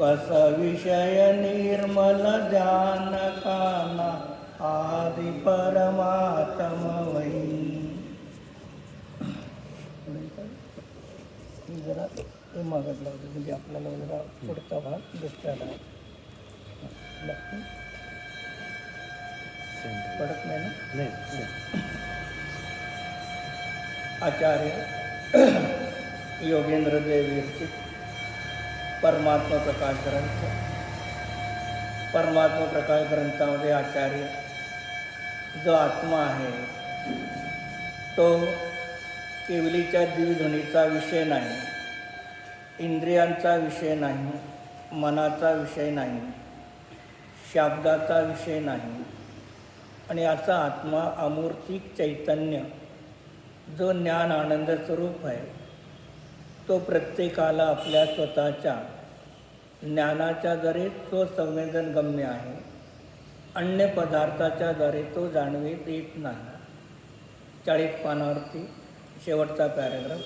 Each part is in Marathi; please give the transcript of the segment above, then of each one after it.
कस विषय निर्मल ध्यान काना आदि परमात्म वै. जरा ते मागत लावतो म्हणजे आपल्याला जरा पुढचा भाग दुसऱ्याला पडत नाही ना. आचार्य योगेंद्र देव विरचित परमात्मा प्रकाश ग्रंथ. परमात्मा प्रकाश ग्रंथामध्ये आचार्य जो आत्मा आहे तो केवलीच्या दिव्यध्वनीचा विषय नाही, इंद्रियांचा विषय नाही, मनाचा विषय नाही, शब्दाचा विषय नाही, आणि याचा आत्मा अमूर्तिक चैतन्य जो ज्ञान आनंद स्वरूप आहे तो प्रत्येकाला आपल्या स्वतःच्या ज्ञानाच्या द्वारे तो संवेदनगम्य आहे. अन्य पदार्थाच्या द्वारे तो जाणवीत येत नाही. 40 पानावरती शेवटचा पॅरेग्राफ.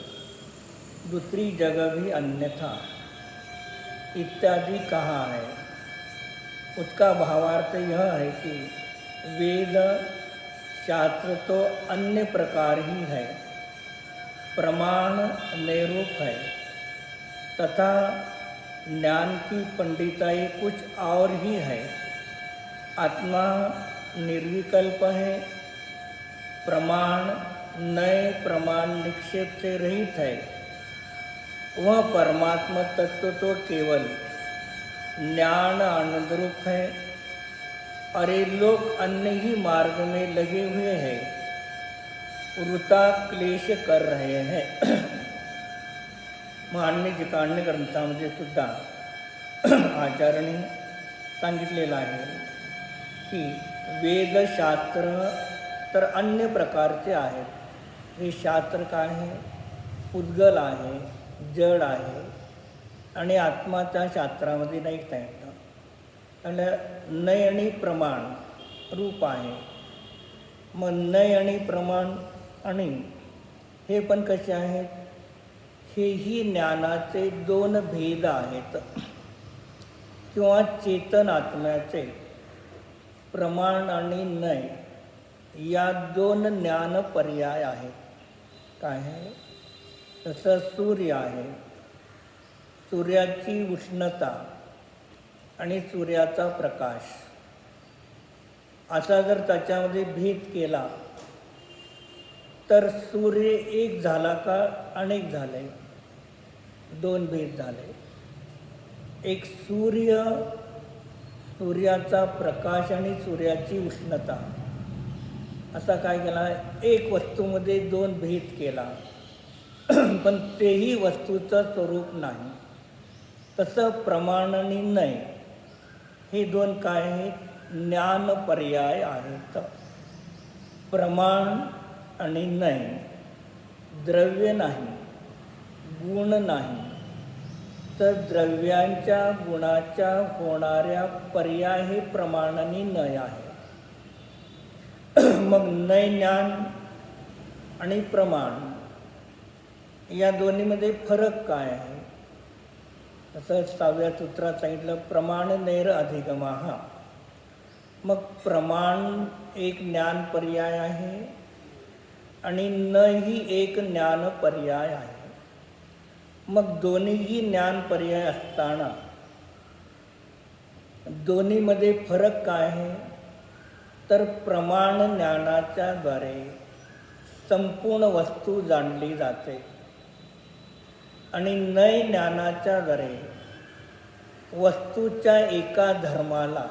दूसरी जगह भी अन्यथा इत्यादि कहा है. उसका भावार्थ यह है कि वेद शास्त्र तो अन्य प्रकार ही है, प्रमाण निरूप है, तथा ज्ञान की पंडिताई कुछ और ही है. आत्मा निर्विकल्प है, प्रमाण नए प्रमाण निक्षेप से रहित है. वह परमात्मा तत्व तो केवल ज्ञान आनंद रूप है और ये लोग अन्य ही मार्ग में लगे हुए हैं, वृथा क्लेश कर रहे हैं. मान्य जिकाण्य ग्रंथामध्ये सुद्धा आचार्यांनी सांगितलेलं आहे की वेदशास्त्र तर अन्य प्रकारचे आहेत. हे शास्त्र काय आहे? उद्गल आहे, जड आहे, आणि आत्मा त्या शास्त्रामध्ये नाही सांगितलं. आणि नय आणि प्रमाण रूप आहे. मग नय आणि प्रमाण आणि हे पण कसे आहेत? हेही ज्ञानाचे दोन भेद आहेत, किंवा चेतन आत्म्याचे प्रमाण आणि नय या दोन ज्ञान पर्याय आहेत. काय आहे? तसं सूर्य आहे, सूर्याची उष्णता आणि सूर्याचा प्रकाश असा जर त्याच्यामध्ये भेद केला तर सूर्य एक झाला का अनेक झाले? दोन भेद झाले. एक सूर्याचा प्रकाश आणि सूर्याची उष्णता असा काय केला? एक वस्तूमध्ये दोन भेद केला, पण तेही वस्तूचं स्वरूप नाही. तसं प्रमाण आणि नय हे दोन काय आहेत? ज्ञान पर्याय आहेत. प्रमाण आणि नय द्रव्य नाही, गुण नाही, तर द्रव्यांच्या गुणाच्या होणाऱ्या पर्याय हे प्रमाण आणि नय आहे. मग नय ज्ञान आणि प्रमाण या दोन्हीमध्ये फरक काय आहे? तसं 6व्या सूत्रात सांगितलं प्रमाण नैर अधिगमाः. मग प्रमाण एक ज्ञान पर्याय आहे आणि न ही एक ज्ञान पर्याय आहे. मग दोन्हीही ज्ञान पर्याय असताना दोन्हीमध्ये फरक काय आहे? तर प्रमाण ज्ञानाच्या द्वारे संपूर्ण वस्तू जाणली जाते आणि नय ज्ञानाच्या द्वारे वस्तूच्या एका धर्माला,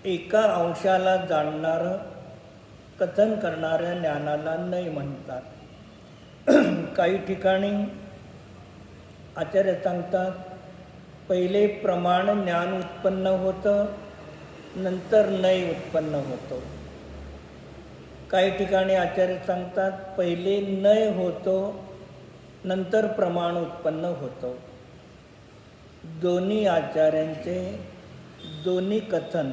एका अंशाला जाणणारं कथन करणाऱ्या ज्ञानाला नय म्हणतात. काही ठिकाणी आचार्य सांगतात पहिले प्रमाण ज्ञान उत्पन्न होतं, नंतर नय उत्पन्न होतो. काही ठिकाणी आचार्य सांगतात पहिले नय होतो, नंतर प्रमाण उत्पन्न होतो. दोन्ही आचार्यांचे दोन्ही कथन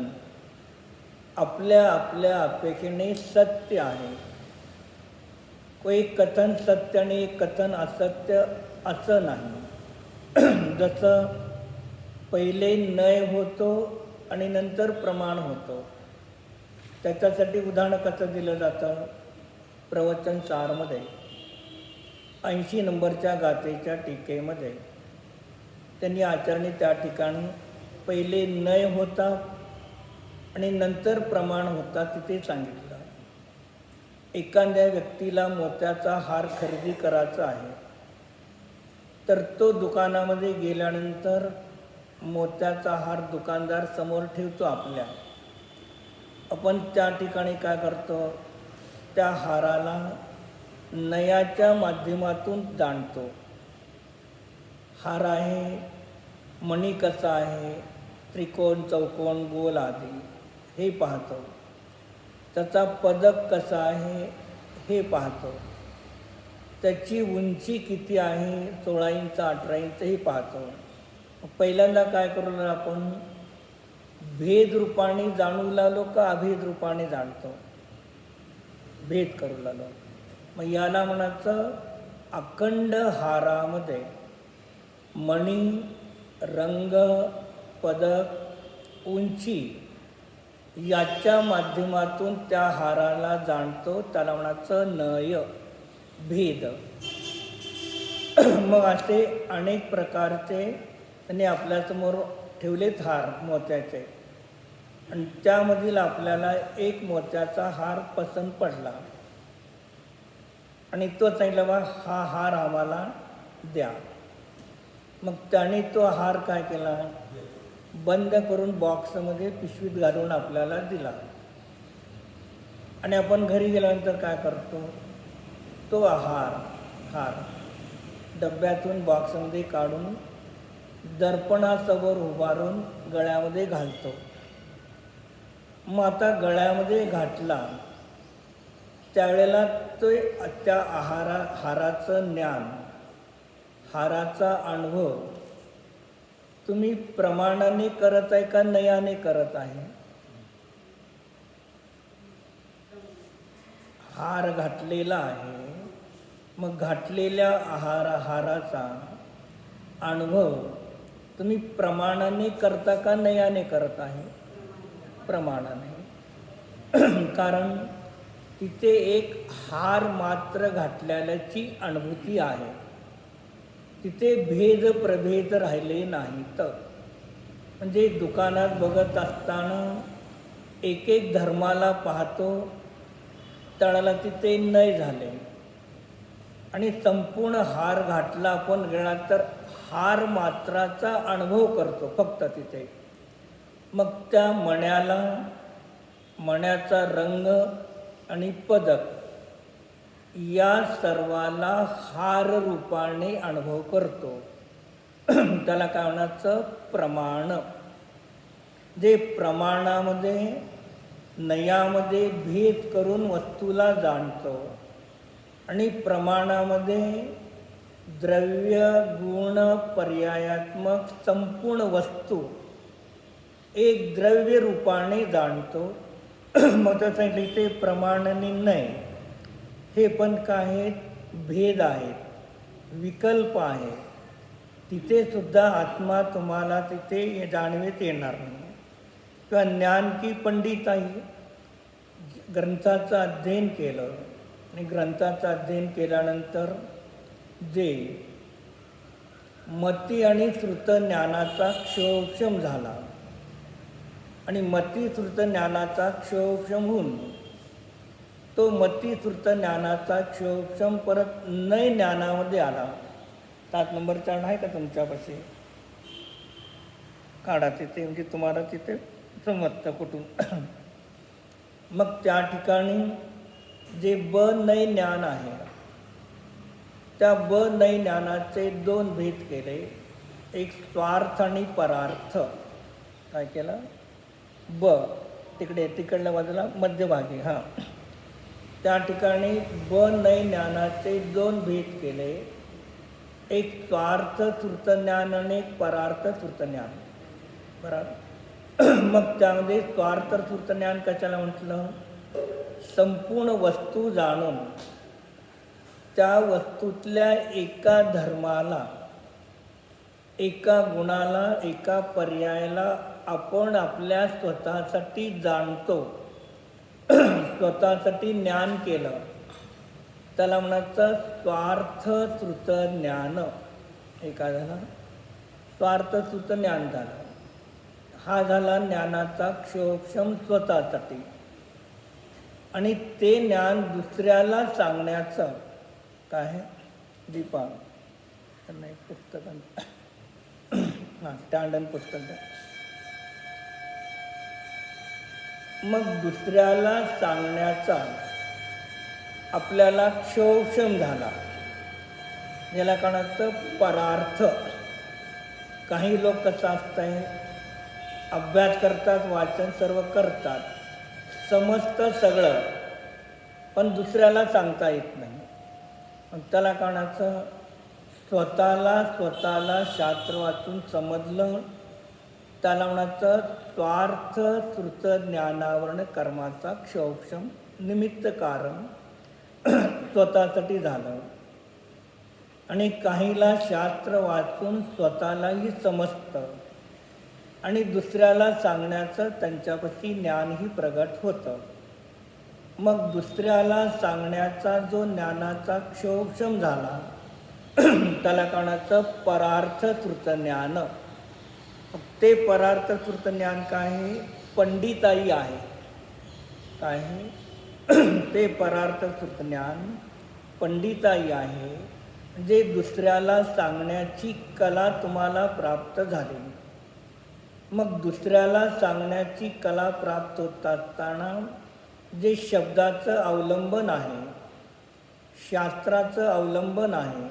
आपल्या आपल्या अपेक्षेने सत्य आहे. एक कथन सत्य आणि एक कथन असत्य असं नाही. जसं पहिले नय होतो आणि नंतर प्रमाण होतो. त्याच्यासाठी उदाहरण कसं दिलं जातं? प्रवचन सारमध्ये 80 नंबरच्या गाथेच्या टीकेमध्ये त्यांनी आचार्यांनी त्या ठिकाणी पहिले नय होता आणि नंतर प्रमाण होता तिथे सांगितलं. एखाद्या व्यक्तीला मोत्याचा हार खरेदी करायचा आहे तर तो दुकानामध्ये गेल्यानंतर मोत्याचा हार दुकानदार समोर ठेवतो आपल्या. आपण त्या ठिकाणी काय करतो? त्या हाराला नयाच्या माध्यमातून जाणतो. हार आहे, मणी कसा आहे, त्रिकोण, चौकोन, गोल आदी हे पाहतो. त्याचा पदक कसा आहे हे पाहतो. त्याची उंची किती आहे, 16 इंच 18 इंच हे पाहतो. पहिल्यांदा काय करू लागलो आपण? भेद रूपाने जाणू लागलो का अभेद रूपाने जाणतो? भेद करू लागलो. मग याला म्हणायचं अखंड हारामध्ये मणी, रंग, पदक, उंची याच्या माध्यमातून त्या हाराला जाणतो. त्याला म्हणायचं नय, भेद. मग असे अनेक प्रकारचे त्यांनी आपल्यासमोर ठेवलेत हार मोत्याचे, आणि त्यामधील आपल्याला एक मोत्याचा हार पसंत पडला आणि तो सांगितला बा हा हार आम्हाला द्या. मग त्याने तो हार काय केला? बंद करून बॉक्समध्ये पिशवीत घालून आपल्याला दिला. आणि आपण घरी गेल्यानंतर काय करतो? तो हार डब्यातून बॉक्समध्ये काढून दर्पणासमोर उभारून गळ्यामध्ये घालतो. मग आता गळ्यामध्ये घातला त्यावेळेला तो त्या हाराचं ज्ञान, हाराचा अनुभव तुम्ही प्रमाणाने करत आहे का नयाने करत आहे? हार घातलेला आहे, मग घातलेल्या हाराचा अनुभव तुम्ही प्रमाणाने करता का नयाने करत आहे? प्रमाणाने. कारण तिथे एक हार मात्र घातलेल्याची अनुभूती आहे. तिथे भेद प्रभेद राहिले नाहीत. म्हणजे दुकानात बघत असताना एक एक धर्माला पाहतो, त्याला तिथे नय झाले, आणि संपूर्ण हार घातला आपण गेला तर हार मात्राचा अनुभव करतो फक्त तिथे. मग त्या मण्याचा रंग आणि पदक या सर्वाला हार रूपाने अनुभव करतो. त्याला काय म्हणायचं? प्रमाण. जे प्रमाणामध्ये नयामध्ये भेद करून वस्तूला जाणतो आणि प्रमाणामध्ये द्रव्य गुण पर्यायात्मक संपूर्ण वस्तू एक द्रव्य रूपाने जाणतो. मग त्याचं इथे प्रमाण आणि नय हे पण काय आहेत? भेद आहेत, विकल्प आहे. तिथे सुद्धा आत्मा तुम्हाला तिथे जाणवीत येणार नाही. किंवा ज्ञान की पंडिताई ग्रंथाचं अध्ययन केलं आणि ग्रंथाचं अध्ययन केल्यानंतर जे मती आणि श्रुत ज्ञानाचा क्षोभक्षम झाला आणि मती श्रुत ज्ञानाचा क्षोभक्षम होऊन तो मती श्रुत ज्ञानाचा क्षोभक्षम परत नय ज्ञानामध्ये आला. 7 नंबर चरण आहे का तुमच्यापाशी? काढा तिथे, म्हणजे तुम्हाला तिथे समजतं कुठून. मग त्या ठिकाणी जे नय ज्ञान आहे त्या नय ज्ञानाचे 2 भेद केले. एक स्वार्थ आणि परार्थ. काय केलं? तिकडल्या बाजूला मध्यभागी त्या ठिकाणी नय ज्ञानाचे 2 भेद केले. एक स्वार्थ श्रुतज्ञान आणि एक परार्थ श्रुतज्ञान. बरोबर. मग त्यामध्ये स्वार्थ श्रुतज्ञान कशाला म्हटलं? संपूर्ण वस्तू जाणून त्या वस्तूतल्या एका धर्माला एका गुणाला, एका पर्यायाला आपण आपल्या स्वतःसाठी जाणतो, स्वतःसाठी ज्ञान केलं, त्याला म्हणायचं स्वार्थश्रुत ज्ञान. एका झाला स्वार्थश्रुत ज्ञान झालं. हा झाला ज्ञानाचा क्षोभक्षम स्वतःसाठी. आणि ते ज्ञान दुसऱ्याला सांगण्याचं काय दीपा त्यांना एक पुस्तक हां स्टँडर्ड पुस्तक द्या. मग दुसऱ्याला सांगण्याचा आपल्याला क्षोभक्षम झाला, याला कळतं परार्थ. काही लोक कसं असतंय, अभ्यास करतात, वाचन सर्व करतात, समजतं सगळं, पण दुसऱ्याला सांगता येत नाही. मग त्याला कळायचं स्वतःला शास्त्र वाचून समजलं, त्याला म्हणायचं स्वार्थ श्रुत ज्ञानावरण कर्माचा क्षोभक्षम निमित्त कारण स्वतःसाठी झालं. आणि काहीला शास्त्र वाचून स्वतःलाही समजतं आणि दुसऱ्याला सांगण्याचं त्यांच्यापाशी ज्ञानही प्रगट होतं. मग दुसऱ्याला सांगण्याचा जो ज्ञानाचा क्षोभक्षम झाला त्याला कळायचं परार्थ श्रुत ज्ञान. ते परार्थ श्रुत ज्ञान काय आहे, पंडिताई आहे. काय आहे ते परार्थ श्रुत ज्ञान पंडिताई आहे, जे दुसऱ्याला सांगण्याची कला तुम्हाला प्राप्त झाली. मग दुसऱ्याला सांगण्याची कला प्राप्त होत असताना जे शब्दाचं अवलंबन आहे, शास्त्राचं अवलंबन आहे,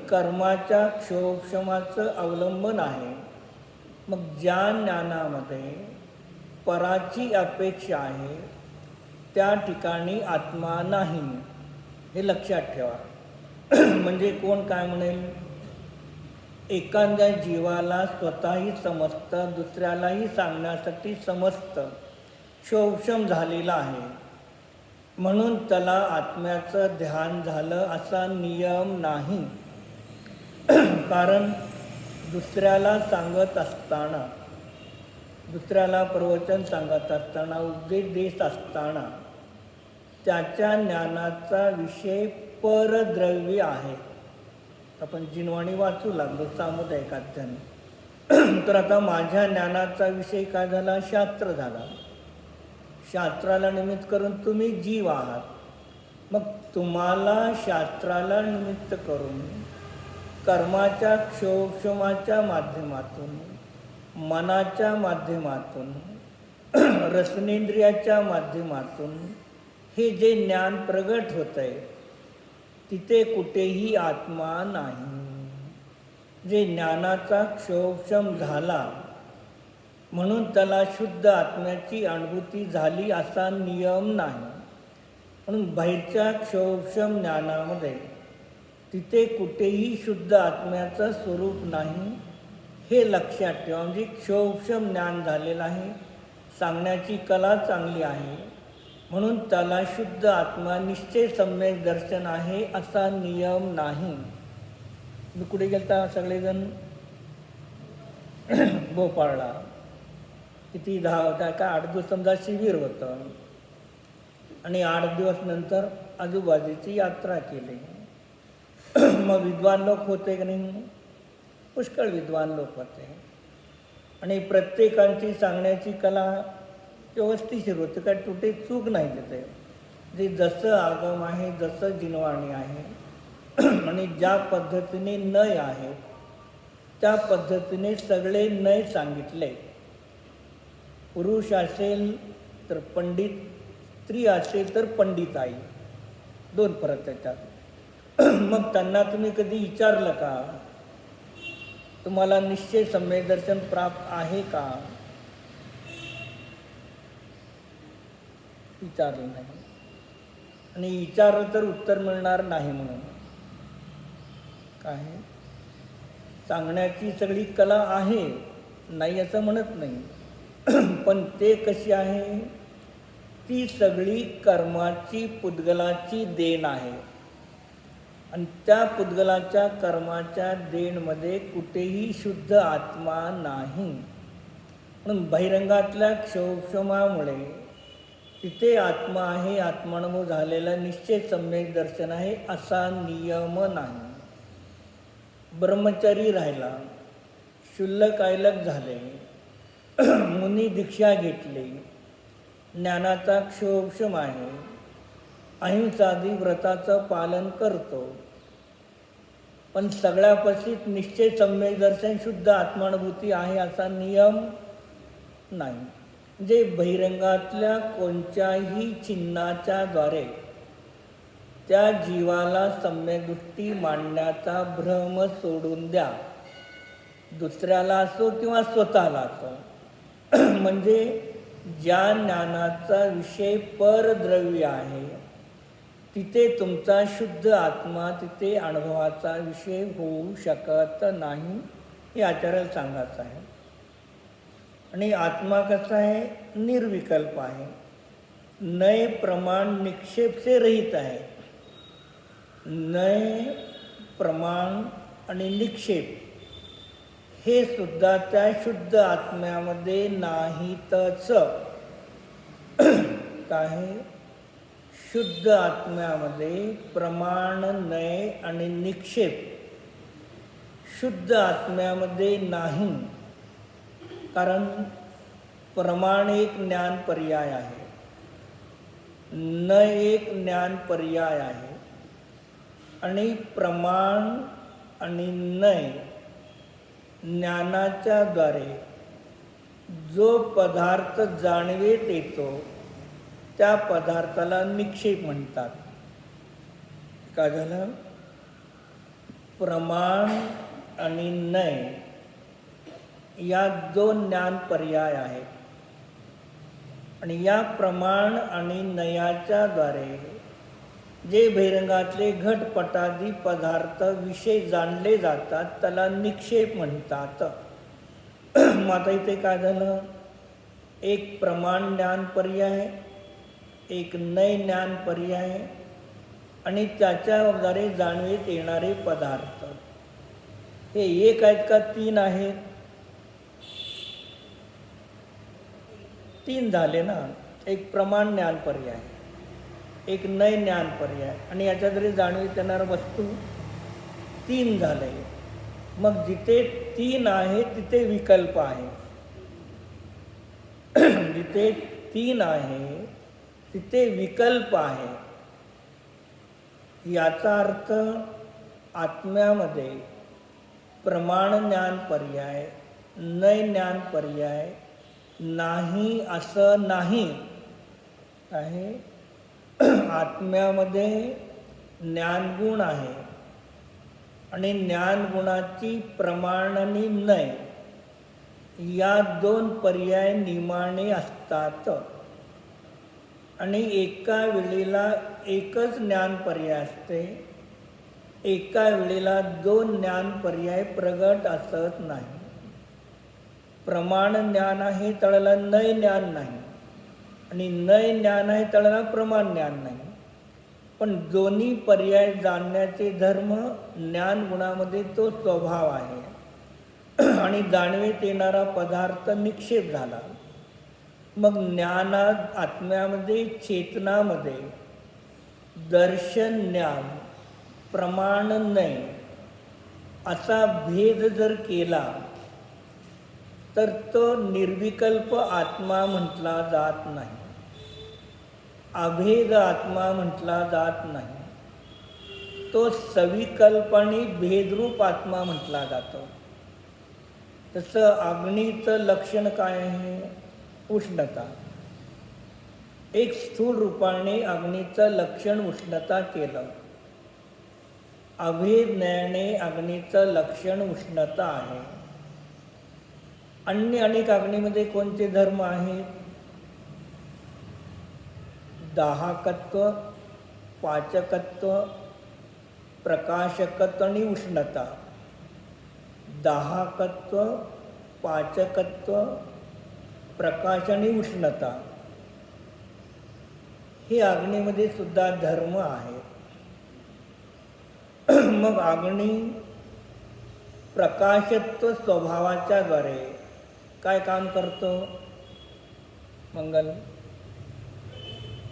कर्माच्या क्षोभक्षमाचं अवलंबन आहे. मग ज्या ज्ञानामध्ये पराची अपेक्षा आहे त्या ठिकाणी आत्मा नाही, हे लक्षात ठेवा. म्हणजे कोण काय म्हणेल, एखाद्या जीवाला स्वतःही समजतं, दुसऱ्यालाही सांगण्यासाठी समजतं, क्षोभक्षम झालेला आहे, म्हणून त्याला आत्म्याचं ध्यान झालं असा नियम नाही. कारण दुसऱ्याला सांगत असताना, दुसऱ्याला प्रवचन सांगत असताना, उपदेश देत असताना त्याच्या ज्ञानाचा विषय परद्रव्य आहे. आपण जिनवाणी वाचू लागलो सामुदायिक अध्ययन. तर आता माझ्या ज्ञानाचा विषय काय झाला, शास्त्र झाला. शास्त्राला निमित्त करून तुम्ही जीव आहात. मग तुम्हाला शास्त्राला निमित्त करून कर्माच्या क्षोभक्षमाच्या माध्यमातून, मनाच्या माध्यमातून, रसनेंद्रियाच्या माध्यमातून हे जे ज्ञान प्रगट होत आहे, तिथे कुठेही आत्मा नाही. जे ज्ञानाचा क्षोभक्षम झाला म्हणून त्याला शुद्ध आत्म्याची अनुभूती झाली असा नियम नाही. म्हणून बाहेरच्या क्षोभक्षम ज्ञानामध्ये तिथे कुठेही शुद्ध आत्म्याचं स्वरूप नाही, हे लक्षात ठेवा. म्हणजे क्षोभक्षम ज्ञान झालेलं आहे, सांगण्याची कला चांगली आहे, म्हणून त्याला शुद्ध आत्मा निश्चय सम्यक दर्शन आहे असा नियम नाही. मी कुठे गेलता सगळेजण भोपाळला, किती 10 का 8 दिवस समजा शिबिर होतं, आणि 8 दिवस नंतर आजूबाजूची यात्रा केली. मग विद्वान लोक होते की नाही, पुष्कळ विद्वान लोक होते, आणि प्रत्येकांची सांगण्याची कला व्यवस्थिशीर होते, काय कुठे चूक नाही तिथे. जे जसं आगम आहे, जसं जिनवाणी आहे, आणि ज्या पद्धतीने नय आहे त्या पद्धतीने सगळे नय सांगितले. पुरुष असेल तर पंडित, स्त्री असेल तर पंडिताई, 2 फरक त्याच्यात. मग त्यांना तुम्ही कधी विचारलं का, तुम्हाला निश्चय सम्यक दर्शन प्राप्त आहे का? विचारलं नाही, आणि विचारलं तर उत्तर मिळणार नाही. म्हणून काय सांगण्याची सगळी कला आहे, नाही असं म्हणत नाही, पण ते कशी आहे, ती सगळी कर्माची पुद्गलाची देण आहे. आणि त्या पुद्गलाच्या कर्माच्या देणमध्ये कुठेही शुद्ध आत्मा नाही. म्हणून बहिरंगातल्या क्षोक्षमामुळे तिथे आत्मा आहे, आत्मानुभव झालेला निश्चय सम्यक दर्शन आहे असा नियम नाही. ब्रह्मचारी राहिला, शुल्लक आयलक झाले, मुनी दीक्षा घेतली, ज्ञानाचा क्षोभक्षम आहे, अहिंसादी व्रताचं पालन करतो, पण सगळ्यापाशीच निश्चय सम्यक दर्शन शुद्ध आत्मानुभूती आहे असा नियम नाही. जे बहिरंगातल्या कोणत्याही चिन्हाच्या द्वारे त्या जीवाला सम्यक दृष्टी मांडण्याचा भ्रम सोडून द्या, दुसऱ्याला असो किंवा स्वतःला असो. म्हणजे ज्या ज्ञानाचा विषय परद्रव्य आहे तिथे तुमचा शुद्ध आत्मा, तिथे अनुभवाचा विषय होऊ शकत नाही, हे आचार्याला सांगायचं आहे. आणि आत्मा कसा आहे? निर्विकल्प आहे, नय प्रमाण निक्षेप से रहित आहे. नय प्रमाण आणि निक्षेप हे सुद्धा त्या शुद्ध आत्म्यामध्ये नाहीतच. काय? शुद्ध आत्म्यामध्ये प्रमाण, नय आणि निक्षेप शुद्ध आत्म्यामध्ये नाही. कारण प्रमाण एक ज्ञान पर्याय आहे, नय एक ज्ञान पर्याय आहे, आणि प्रमाण आणि नय ज्ञानाच्या द्वारे जो पदार्थ जाणवेत येतो त्या पदार्थाला निक्षेप म्हणतात. काय झालं? प्रमाण आणि नय या दोन ज्ञान पर्याय आहेत, आणि या प्रमाण आणि नयाच्या द्वारे जे बहिरंगातले घटपटादी पदार्थ विषय जाणले जातात त्याला निक्षेप म्हणतात. मग आता इथे काय झालं? एक प्रमाण ज्ञान पर्याय, एक नय ज्ञान पर्याय, आणि त्याच्याद्वारे जाणवेत येणारे पदार्थ हे एक आहेत का तीन आहेत? तीन झाले ना. एक प्रमाण ज्ञान पर्याय, एक नय ज्ञान पर्याय, आणि याच्याद्वारे जाणवीत येणाऱ्या वस्तू तीन झाले. मग जिथे तीन आहे तिथे विकल्प आहे. जिथे तीन आहे तिथे विकल्प आहे. याचा अर्थ आत्म्यामध्ये प्रमाण ज्ञान पर्याय, नय ज्ञान पर्याय नाही असं नाही आहे. आत्म्यामध्ये ज्ञानगुण आहे, आणि ज्ञानगुणाची प्रमाण आणि नय या दोन पर्याय नियमाने असतात. आणि एका वेळेला एकच ज्ञान पर्याय असते, एका वेळेला दोन ज्ञान पर्याय प्रगट असत नाही. प्रमाण ज्ञान आहे त्याला नय ज्ञान नाही, आणि नय ज्ञान आहे त्याला प्रमाण ज्ञान नाही. पण दोन्ही पर्याय जाणण्याचे धर्म ज्ञानगुणामध्ये तो स्वभाव आहे, आणि जाणवेत येणारा पदार्थ निक्षेप झाला. मग ज्ञानात आत्म्यामध्ये चेतनामध्ये दर्शन ज्ञान प्रमाण नय असा भेद जर केला तर तो निर्विकल्प आत्मा म्हटला जात नाही, अभेद आत्मा म्हटला जात नाही. तो सविकल्प आणि भेदरूप आत्मा म्हटला जातो. तसं अग्नीचं लक्षण काय आहे? उष्णता. एक स्थूल रूपाने अग्नीचं लक्षण उष्णता केलं. अभेद ज्ञानाने अग्नीचं लक्षण उष्णता आहे. अन्य अनेक अग्नीमध्ये कोणते धर्म आहेत? दाहकत्व, पाचकत्व, प्रकाशकत्व आणि उष्णता. दाहकत्व, पाचकत्व, प्रकाश आणि उष्णता हे अग्नीमध्ये सुद्धा धर्म आहेत. मग अग्नी प्रकाशत्व स्वभावाच्या द्वारे काय काम करतो? मंगल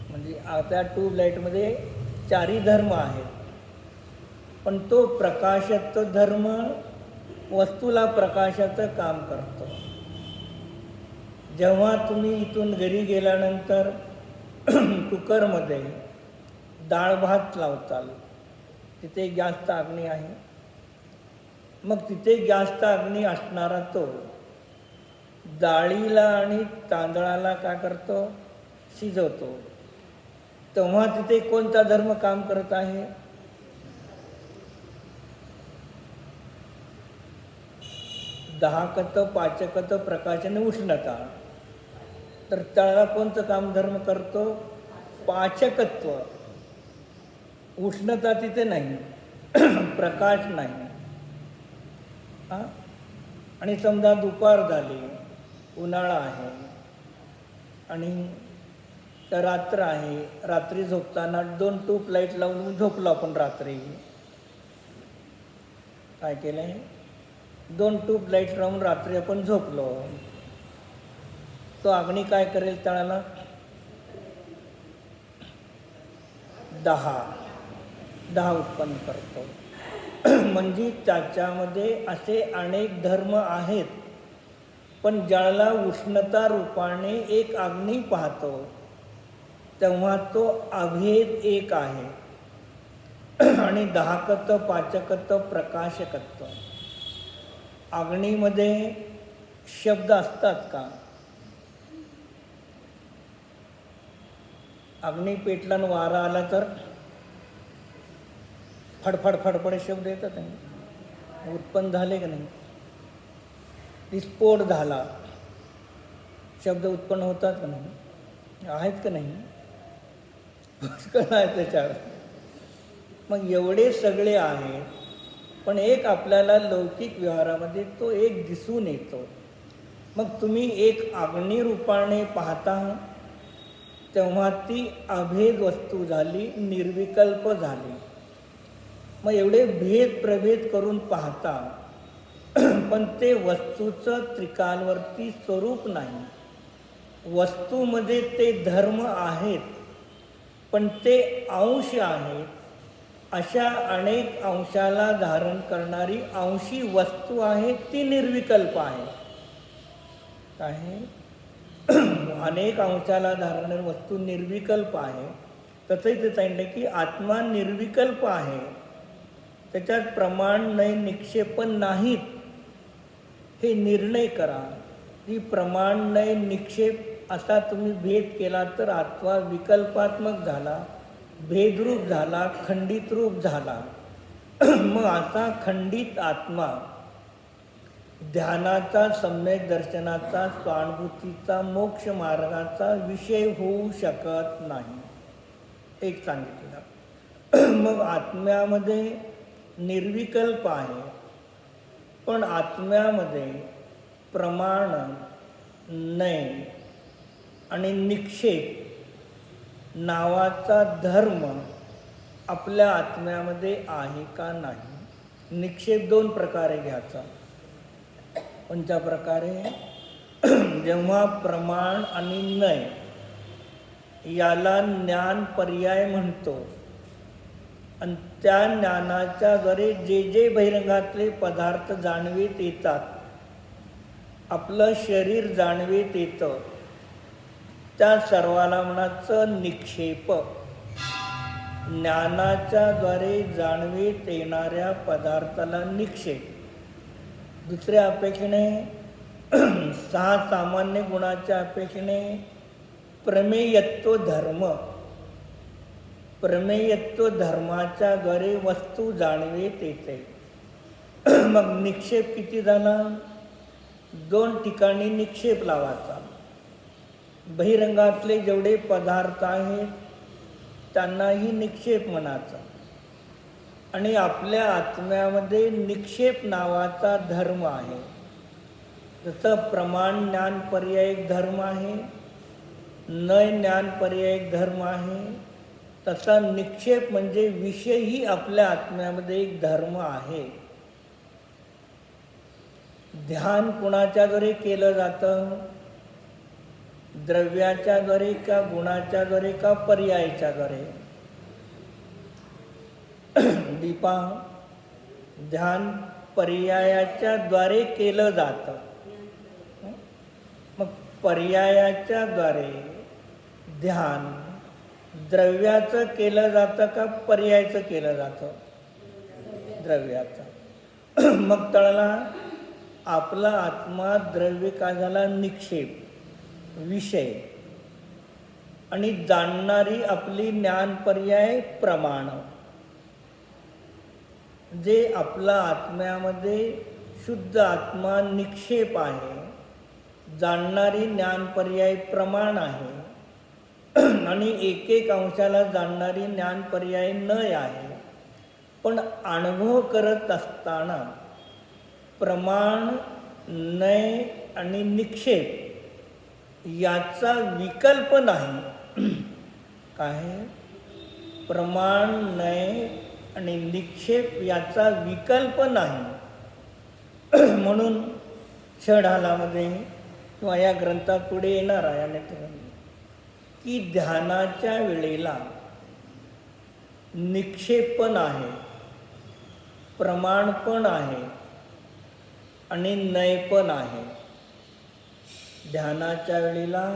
म्हणजे आता ट्यूबलाईटमध्ये चारही धर्म आहेत, पण तो प्रकाशत्व धर्म वस्तूला प्रकाशाचं काम करतो. जेव्हा तुम्ही इथून घरी गेल्यानंतर कुकरमध्ये डाळ भात लावताल, तिथे जास्त अग्नी आहे. मग तिथे जास्त अग्नी असणारा तो डाळीला आणि तांदळाला काय करतो? शिजवतो. तेव्हा तिथे कोणता धर्म काम करत आहे? दाहकत्व, पाचकत्व, प्रकाशन, उष्णता. तर तळाला कोणतं काम धर्म करतो? पाचकत्व. उष्णता तिथे नाही, प्रकाश नाही. आणि समजा दुपार झाली, उन्हाळा आहे आणि रात्र आहे, रात्री झोपताना 2 ट्यूब लाईट लावून झोपलो आपण. रात्री काय केलं आहे? 2 ट्यूब लाईट लावून रात्री आपण झोपलो. तो अग्नी काय करेल? तळाला 10 उत्पन्न करतो. म्हणजे त्याच्यामध्ये असे अनेक धर्म आहेत, पण ज्याला उष्णता रूपाने एक अग्नी पाहतो तेव्हा तो अभेद एक आहे. आणि दाहकत्व, पाचकत्व, प्रकाशकत्व. अग्नीमध्ये शब्द असतात का? अग्नी पेटला आणि वारा आला तर फडफड फडफड शब्द येतात नाही? उत्पन्न झाले का नाही? विस्फोट झाला, शब्द उत्पन्न होतात का नाही? आहेत का नाही? आहे त्याच्यावर. मग एवढे सगळे आहेत, पण एक आपल्याला लौकिक व्यवहारामध्ये तो एक दिसून येतो. मग तुम्ही एक अग्नी रूपाने पाहता तेव्हा ती अभेद वस्तू झाली, निर्विकल्प झाली. मग एवढे भेद प्रभेद करून पाहता, पण ते वस्तूचं त्रिकालवर्ती स्वरूप नाही. वस्तूमध्ये ते धर्म आहेत, पण ते अंश आहेत. अशा अनेक अंशाला धारण करणारी अंशी वस्तू आहे, ती निर्विकल्प आहे. काय? अनेक अंशाला धारणारी वस्तू निर्विकल्प आहे. तसंही ते सांगितलं की आत्मा निर्विकल्प आहे, त्याच्यात प्रमाण नाही, निक्षेपण नाहीत. हे निर्णय करा की प्रमाण नाही, निक्षेप असा तुम्ही भेद केला तर आत्मा विकल्पात्मक झाला, भेदरूप झाला, खंडित रूप झाला. मग असा खंडित आत्मा ध्यानाचा, सम्यक दर्शनाचा, स्वानुभूतीचा, मोक्ष मार्गाचा विषय होऊ शकत नाही. एक सांगितलं. मग आत्म्यामध्ये निर्विकल्प आहे, पण आत्म्यामध्ये प्रमाण नाही आणि निक्षेप नावाचा धर्म आपल्या आत्म्यामध्ये आहे का नाही? निक्षेप 2 प्रकारे घ्यायचा. कोणत्या प्रकारे? जेव्हा प्रमाण आणि नय याला ज्ञान पर्याय म्हणतो आणि त्या ज्ञानाच्या द्वारे जे जे बहिरंगातले पदार्थ जाणवीत येतात, आपलं शरीर जाणवीत येतं, त्या सर्वाला म्हणायचं निक्षेप. ज्ञानाच्या द्वारे जाणवीत येणाऱ्या पदार्थाला निक्षेप. दुसऱ्या अपेक्षेने 6 सामान्य गुणाच्या अपेक्षेने प्रमेयत्व धर्म. प्रमेयत्व धर्माच्या द्वारे वस्तू जाणवीत येते. मग निक्षेप किती झाला? 2 ठिकाणी निक्षेप लावायचा. बहिरंगातले जेवढे पदार्थ आहेत त्यांनाही निक्षेप म्हणायचा. आणि आपल्या आत्म्यामध्ये निक्षेप नावाचा धर्म आहे. जसं प्रमाण ज्ञान पर्यायिक धर्म आहे, नय ज्ञान पर्यायिक धर्म आहे, तसा निक्षेप म्हणजे विषयही आपल्या आत्म्यामध्ये एक धर्म आहे. ध्यान कुणाच्याद्वारे केलं जातं? द्रव्याच्याद्वारे का गुणाच्याद्वारे का पर्यायाच्याद्वारे? दीपा, ध्यान पर्यायाच्याद्वारे केलं जातं. मग पर्यायाच्याद्वारे ध्यान द्रव्याचं केलं जातं का पर्यायाचं केलं जातं? द्रव्याचं. मग तळला आपला आत्मा द्रव्य का झाला? निक्षेप, विषय, आणि जाणणारी आपली ज्ञान पर्याय प्रमाण. जे आपला आत्म्यामध्ये शुद्ध आत्मा निक्षेप आहे, जाणणारी ज्ञान पर्याय प्रमाण आहे, आणि एक एक अंशाला जाणणारी ज्ञान पर्याय नय आहे. पण अनुभव करत असताना प्रमाण, नय आणि निक्षेप याचा विकल्प नाही. काय? प्रमाण, नय आणि निक्षेप याचा विकल्प नाही. म्हणून षडालामध्ये किंवा या ग्रंथात पुढे येणार आहे अनेक ठिकाणी की ध्यानाच्या वेळेला निक्षेप पण आहे, प्रमाण पण आहे आणि नय पण आहे. ध्यानाच्या वेळेला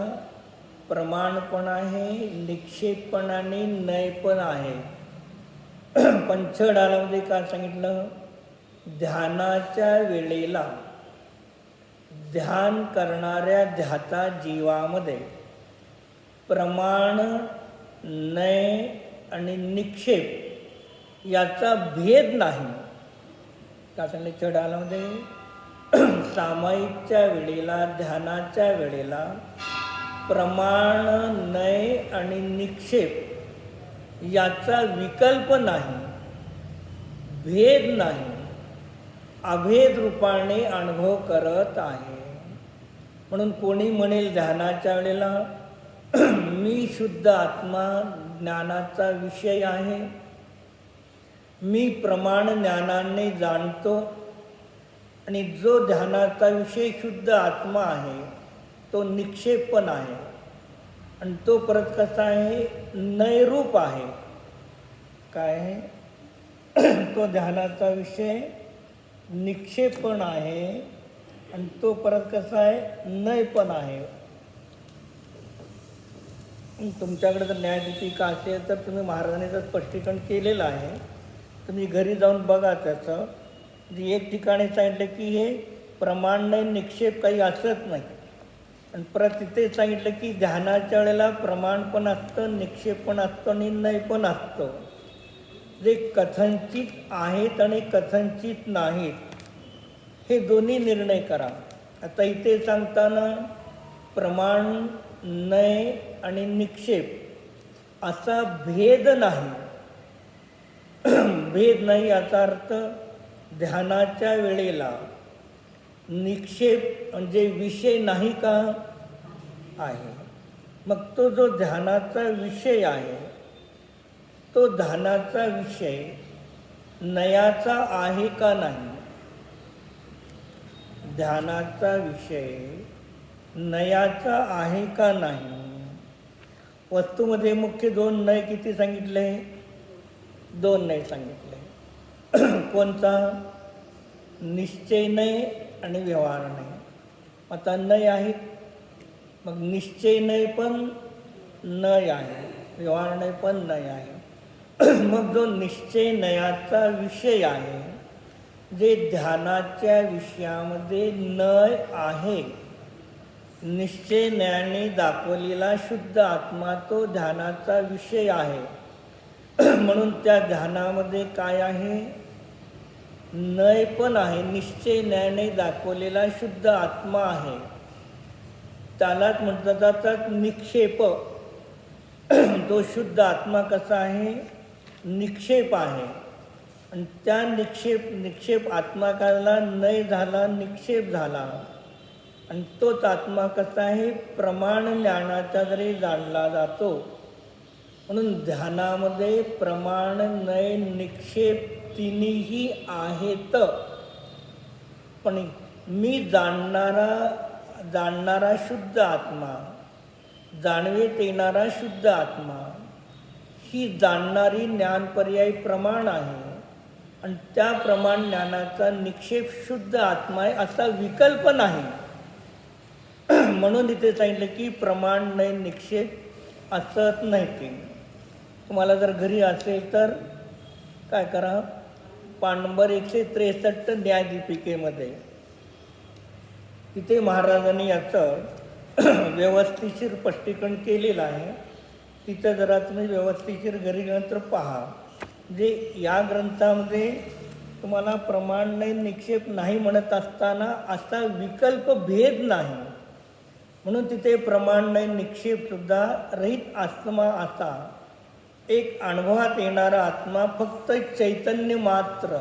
प्रमाण पण आहे, निक्षेप पण आणि नय पण आहे. पण षडालामध्ये काय सांगितलं? ध्यानाच्या वेळेला ध्यान करणाऱ्या ध्याता जीवामध्ये प्रमाण, नय आणि निक्षेप याचा भेद नाही. काय सांगले षडालामध्ये? सामायिकच्या वेळेला, ध्यानाच्या वेळेला प्रमाण, नय आणि निक्षेप याचा विकल्प नाही, भेद नाही, अभेद रूपाने अनुभव करत आहे. म्हणून कोणी म्हणेल ध्यानाच्या वेळेला मी शुद्ध आत्मा ज्ञानाचा विषय आहे, मी प्रमाण ज्ञानाने जाणतो, आणि जो ध्यानाचा विषय शुद्ध आत्मा आहे तो निक्षेप पण आहे, आणि तो परत कसा आहे? नैरूप आहे. काय आहे? तो ध्यानाचा विषय निक्षेप पण आहे आणि तो परत कसा आहे? नय पण आहे. तुमच्याकडे जर न्यायदीपिका असेल तर तुम्ही महाराजांनी जर स्पष्टीकरण केलेलं आहे, तुम्ही घरी जाऊन बघा त्याचं. जे एक ठिकाणी सांगितलं की हे प्रमाण नाही, निक्षेप काही असत नाही, आणि परत तिथे सांगितलं की ध्यानाच्या वेळेला प्रमाण पण असतं, निक्षेप पण असतं आणि नय पण असतं. जे कथनचित आहेत आणि कथनचित नाहीत हे दोन्ही निर्णय करा. आता इथे सांगताना प्रमाण, नय आणि निक्षेप असा भेद नाही. भेद नाही याचा अर्थ ध्यानाच्या वेळेला निक्षेप म्हणजे विषय नाही का? आहे. मग तो जो ध्यानाचा विषय आहे तो ध्यानाचा विषय नयाचा आहे का नाही? ध्यानाचा विषय नयाचा आहे का नाही? वस्तूमध्ये मुख्य दोन नय किती सांगितले? दोन नय सांगितले. कोणता? निश्चय नय आणि व्यवहार नय. आता नय आहेत, मग निश्चय नय पण नय आहे, व्यवहार नय पण नय आहे. मग जो निश्चय नयाचा विषय आहे, जे ध्यानाच्या विषयामध्ये नय आहे, निश्चय नयाने दाखवलेला शुद्ध आत्मा तो ध्यानाचा विषय आहे. म्हणून त्या ध्यानामध्ये काय आहे? नय पण आहे, निश्चय नयाने दाखवलेला शुद्ध आत्मा आहे. त्यालाच म्हटलं जातात निक्षेप. तो शुद्ध आत्मा कसा आहे? निक्षेप आहे. आणि त्या निक्षेप आत्माकाला नय झाला, निक्षेप झाला, आणि तोच आत्मा कसा आहे? प्रमाण ज्ञानाच्या जरी जाणला जातो. म्हणून ध्यानामध्ये प्रमाण नय निक्षेप तिन्ही आहेत. पण मी जाणणारा शुद्ध आत्मा, जाणवेत येणारा शुद्ध आत्मा ही जाणणारी ज्ञानपर्यायी प्रमाण आहे आणि त्या प्रमाण ज्ञानाचा निक्षेप शुद्ध आत्मा आहे असा विकल्प नाही. म्हणून इथे सांगितलं की प्रमाण नाही निक्षेप असत नाही. ते तुम्हाला जर घरी असेल तर काय करा, पान नंबर 163 न्यायदीपिकेमध्ये तिथे महाराजांनी याचं व्यवस्थिशीर स्पष्टीकरण केलेलं आहे. तिथं जरा तुम्ही व्यवस्थिशीर घरी नंतर पहा. जे या ग्रंथामध्ये तुम्हाला प्रमाण नाही निक्षेप नाही म्हणत असताना असा विकल्प भेद नाही. म्हणून तिथे प्रमाण नाही निक्षेपसुद्धा रहित आत्मा असा एक अनुभवात येणारा आत्मा फक्त चैतन्य मात्र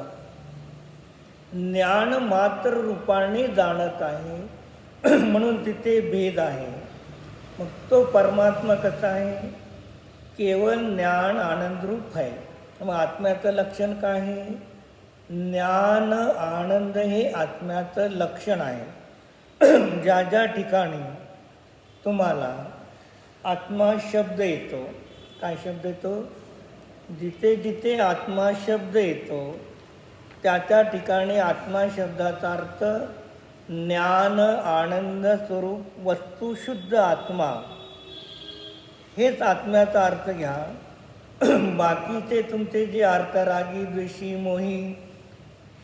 ज्ञान मात्र रूपाने जाणत आहे. म्हणून तिथे भेद आहे. मग तो परमात्मा कसा आहे? केवळ ज्ञान आनंदरूप आहे. मग आत्म्याचं लक्षण काय आहे? ज्ञान आनंद हे आत्म्याचं लक्षण आहे. ज्या ज्या ठिकाणी तुम्हाला आत्मा शब्द येतो, काय शब्द येतो? जिथे जिथे आत्मा शब्द येतो त्या त्या ठिकाणी आत्मा शब्दाचा अर्थ ज्ञान आनंद स्वरूप वस्तू शुद्ध आत्मा हेच आत्म्याचा अर्थ घ्या. बाकीचे तुमचे जे अर्थ रागी द्वेषी मोही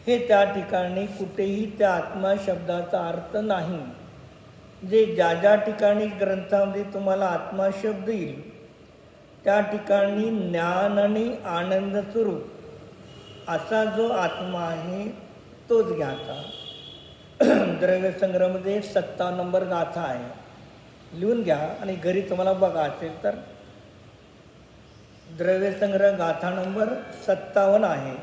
हे त्या ठिकाणी कुठेही त्या आत्मा शब्दाचा अर्थ नाही. जे ज्या ज्या ठिकाणी ग्रंथामध्ये तुम्हाला आत्मा शब्द येईल त्या ठिकाणी ज्ञान आणि आनंद स्वरूप असा जो आत्मा आहे तोच घ्यायचा. द्रव्यसंग्रहमध्ये 57 नंबर गाथा आहे, लिहून घ्या आणि घरी तुम्हाला बघा असेल तर. द्रव्यसंग्रह गाथा नंबर 57 आहे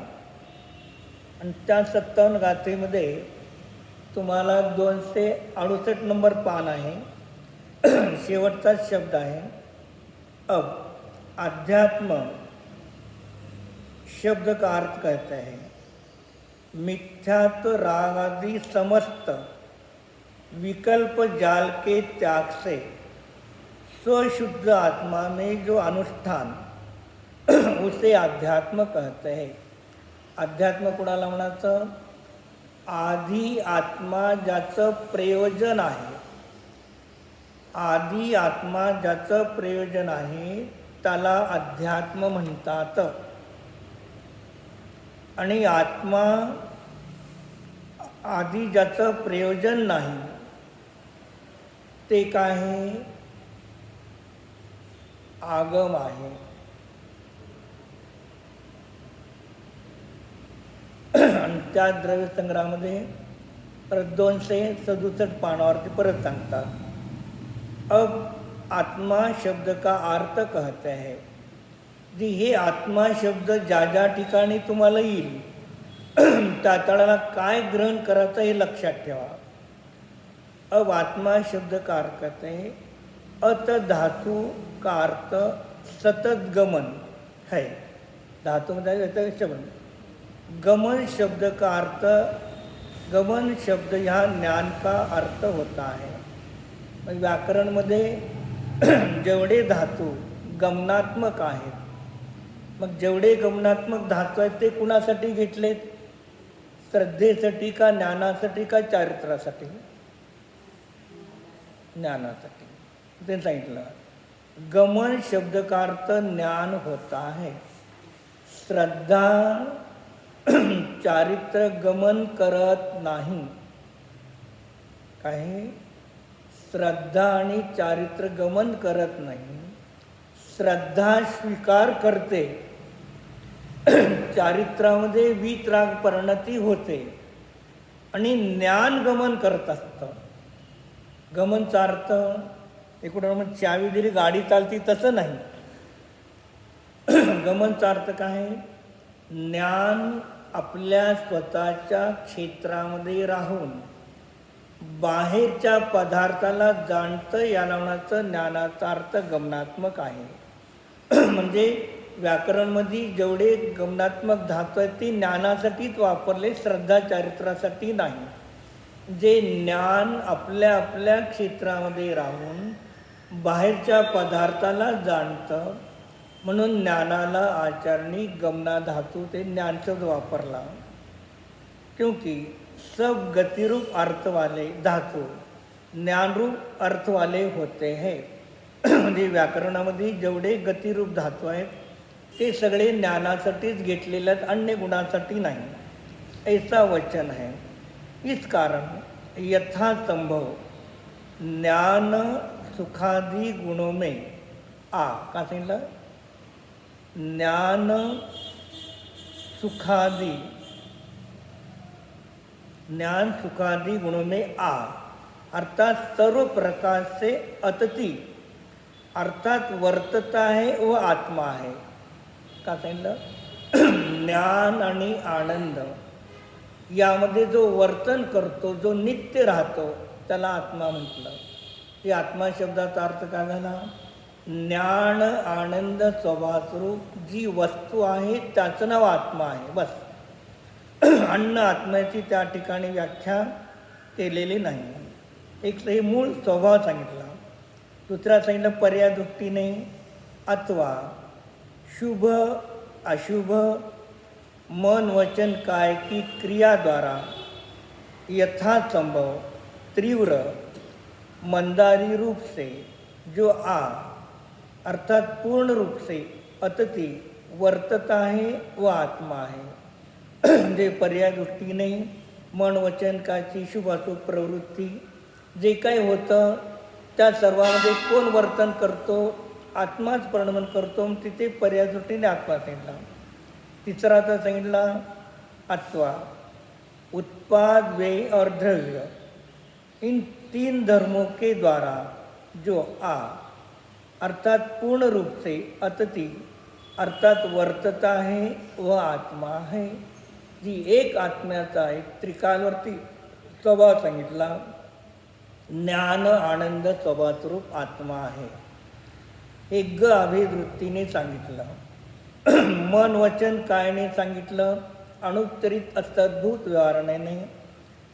आणि त्या 57 गाथेमध्ये तुम्हाला 268 नंबर पान आहे. शेवटचाच शब्द आहे अब. अध्यात्म शब्द का अर्थ कहते हैं मिथ्यात्व राग आदि समस्त विकल्प जाल के त्याग से स्वशुद्ध आत्मा में जो अनुष्ठान उसे अध्यात्म कहते हैं. अध्यात्म कुणाला म्हणायचं? आधी आत्मा ज्याचं प्रयोजन आहे, आधी आत्मा ज्याचं प्रयोजन आहे त्याला अध्यात्म म्हणतात. आणि आत्मा आधी ज्याचं प्रयोजन नाही ते काय आहे? आगम आहे. आणि त्या द्रव्यसंग्रहामध्ये परत 267 पानावरती परत सांगतात अब आत्मा शब्द का अर्थ कहते हैं. जी हे आत्मा शब्द ज्या ज्या ठिकाणी तुम्हाला येईल त्या त्याला काय ग्रहण करायचं हे लक्षात ठेवा. अब आत्मा शब्द का अर्थ कहते हैं अत धातु का अर्थ सतत गमन है. धातुमध्ये येतं शब्द. गमन शब्द का अर्थ, गमन शब्द ह्या ज्ञान का अर्थ होता है. मग व्याकरणमध्ये जेवढे धातू गमनात्मक आहेत, मग जेवढे गमनात्मक धातू आहेत ते कुणासाठी घेतलेत? श्रद्धेसाठी का ज्ञानासाठी का चारित्र्यासाठी? ज्ञानासाठी. ते सांगितलं गमन शब्द का अर्थ ज्ञान होता है. श्रद्धा चारित्र्य गमन करत नाही. काय? श्रद्धा आणि चारित्र्य गमन करत नाही. श्रद्धा स्वीकार करते, चारित्र्यामध्ये वीतराग परिणती होते आणि ज्ञान गमन करत असतं. गमनचा अर्थ एकूण चावी दिली गाडी चालती तसं नाही. गमनचा अर्थ काय? ज्ञान आपल्या स्वतःच्या क्षेत्रामध्ये राहून बाहेरच्या पदार्थाला जाणतं या नावाचं ज्ञानाचा अर्थ गमनात्मक आहे. म्हणजे व्याकरणमध्ये जेवढे गमनात्मक धातू आहेत ते ज्ञानासाठीच वापरले, श्रद्धा चारित्रासाठी नाही. जे ज्ञान आपल्या आपल्या क्षेत्रामध्ये राहून बाहेरच्या पदार्थाला जाणतं, म्हणून ज्ञानाला आचारणी गमना धातू ते ज्ञानशब्द वापरला. क्योंकि सब गतिरूप अर्थ वाले धातु ज्ञानरूप अर्थ वाले होते हैं. म्हणजे व्याकरणामध्ये जेवढे गतिरूप धातू आहेत ते सगळे ज्ञानासाठीच घेतलेले आहेत, अन्य गुणासाठी नाही, ऐसा वचन है. इस कारण यथासंभव ज्ञान सुखादि गुणों में आ, का सांगितलं? ज्ञान सुखादि, ज्ञान सुखादि गुणों में आ, अर्थात सर्व प्रकार से अतति, अर्थात वर्तता है व आत्मा है. का सांगितलं? ज्ञान आणि आनंद यामध्ये जो वर्तन करतो, जो नित्य राहतो, त्याला आत्मा म्हटलं. ही आत्मा शब्दाचा अर्थ काय झाला? ज्ञान आनंद स्वभावस्वरूप जी वस्तू आहे त्याचं नाव आत्मा आहे, बस. अन्न आत्म्याची त्या ठिकाणी व्याख्या केलेली नाही. एक हे मूळ स्वभाव सांगितला. दुसरा सांगितलं पर्याय दृष्टीने अथवा शुभ अशुभ मन वचन काय की क्रियाद्वारा यथासंभव तीव्र मंदारी रूप से जो आ, अर्थात पूर्ण रूप से अतति वर्तता है व आत्मा है. म्हणजे पर्याय दृष्टीने मन वचन कायची शुभ अशुभ प्रवृत्ती जे काही होतं त्या सर्वांमध्ये कोण वर्तन करतो? आत्माच परिणमन करतो. तिथे पर्याय दृष्टीने आत्मा सांगितला. तिसरा आता सांगितला अथवा उत्पाद व्यय और द्रव्य इन तीन धर्मों के द्वारा जो आ, अर्थात पूर्ण रूप से अतति, अर्थात वर्तता है वह आत्मा है. जी एक आत्म्याचा एक त्रिकालवर्ती स्वभाव सांगितला. ज्ञान आनंद स्वभावस्वरूप आत्मा आहे. हे ग अभिवृत्तीने सांगितलं. मन वचन कायने सांगितलं? अनुत्तरित अस्तद्भूत व्यवहाराने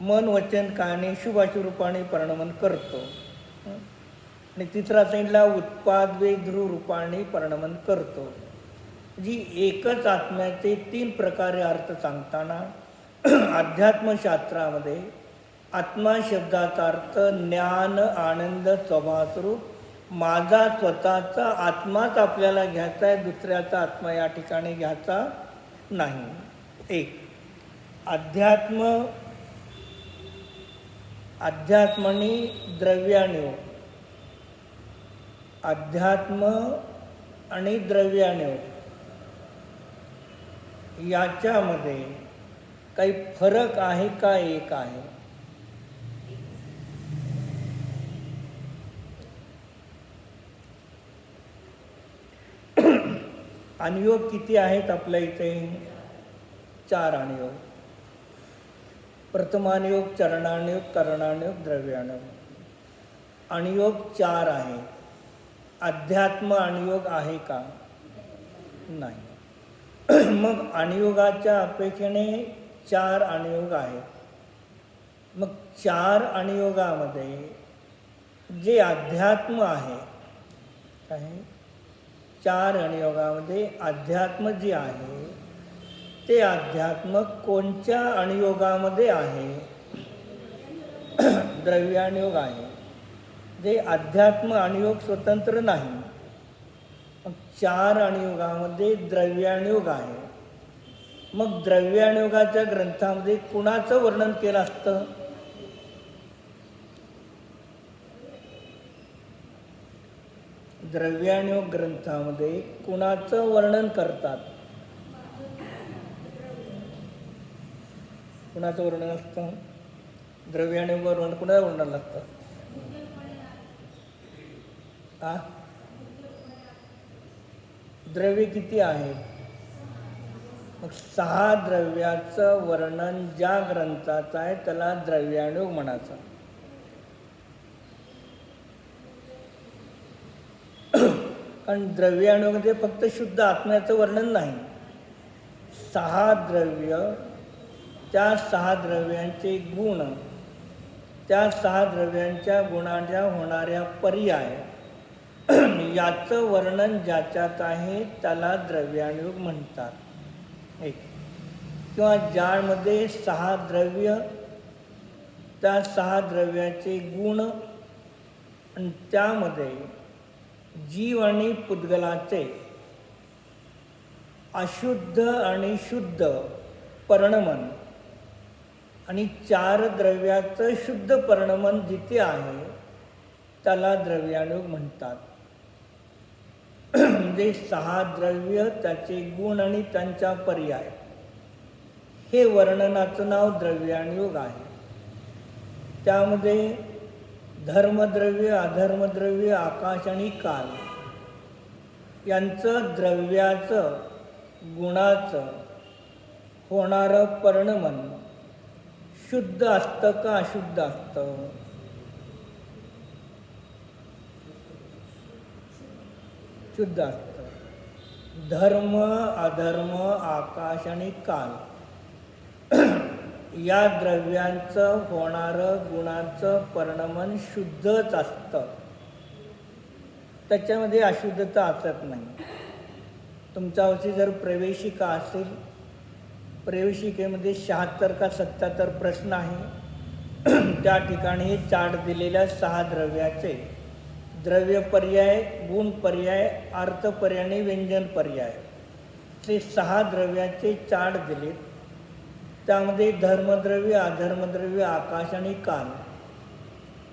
मन वचन कायने शुभाशुभ रूपाने परिणमन करतो. आणि तिसरा सांगितला उत्पाद वे ध्रुव रूपाने परिणमन करतो. जी एकच आत्म्याचे तीन प्रकारे अर्थ सांगताना अध्यात्मशास्त्रामध्ये आत्मा शब्दाचा अर्थ ज्ञान आनंद स्वभावस्वरूप माझा स्वतःचा आत्माच आपल्याला घ्यायचा आहे, दुसऱ्याचा आत्मा या ठिकाणी घ्यायचा नाही. एक अध्यात्मनी द्रव्याण्यो, अध्यात्म आणि द्रव्याण्यो याच्यामध्ये काही फरक आहे का? एक आहे. अनियोग किती आहेत आपल्या इथे? 4 अनियोग. प्रथमानियोग, चरणानियोग, करणानियोग, द्रव्यानियोग. अनियोग 4 आहेत. अध्यात्म अनियोग आहे का? नाही. मग अनियोगाच्या अपेक्षेने 4 अनियोग आहेत. मग 4 अनियोगामध्ये जे अध्यात्म आहे, काय 4 अनियोगामध्ये अध्यात्म जे आहे ते अध्यात्म कोणत्या अनियोगामध्ये आहे? द्रव्यानियोग आहे. जे अध्यात्म अनियोग स्वतंत्र नाही. 4 अनियोगामध्ये द्रव्यानियोग आहे. मग द्रव्यानियोगाच्या ग्रंथामध्ये कुणाचं वर्णन केलं असतं? द्रव्यानियोग ग्रंथामध्ये कुणाचं वर्णन करतात? कुणाचं वर्णन असतं? द्रव्यानियोग वर्णन कुणाचं वर्णन लागतं? द्रव्य किती आहेत? मग 6 द्रव्याचं वर्णन ज्या ग्रंथाचं आहे त्याला द्रव्यानियोग म्हणायचं. कारण द्रव्याणूमध्ये फक्त शुद्ध आत्म्याचं वर्णन नाही. 6 द्रव्य, त्या 6 द्रव्यांचे गुण, त्या 6 द्रव्यांच्या गुणांच्या होणाऱ्या पर्याय याचं वर्णन ज्याच्यात आहे त्याला द्रव्याणुयोग म्हणतात. एक किंवा ज्यामध्ये 6 द्रव्य, त्या 6 द्रव्याचे गुण आणि त्यामध्ये जीव आणि पुद्गलाचे अशुद्ध आणि शुद्ध परिणमन आणि 4 द्रव्याचं शुद्ध परिणमन जिथे आहे त्याला द्रव्याणुयोग म्हणतात. म्हणजे 6 द्रव्य, त्याचे गुण आणि त्यांचा पर्याय, हे वर्णनाचं नाव द्रव्याणुयोग आहे. त्यामध्ये धर्मद्रव्य, अधर्मद्रव्य, आकाश आणि काल यांचं द्रव्याचं, गुणाचं होणारं परिणमन शुद्ध असतं का अशुद्ध असतं? शुद्ध असतं. धर्म, अधर्म, आकाश आणि काल या द्रव्यांचं होणारं गुणाचं परिणमन शुद्धच असतं. त्याच्यामध्ये अशुद्धता असत नाही. तुमच्यावरची जर प्रवेशिका असेल, प्रवेशिकेमध्ये 76 का 77 प्रश्न आहे. त्या ठिकाणी चार्ट दिलेल्या 6 द्रव्याचे द्रव्य पर्याय, गुण पर्याय, अर्थ पर्याय आणि व्यंजन पर्याय, ते 6 द्रव्याचे चार्ट दिलेत. त्यामध्ये धर्मद्रव्य, अधर्मद्रव्य, आकाश आणि काल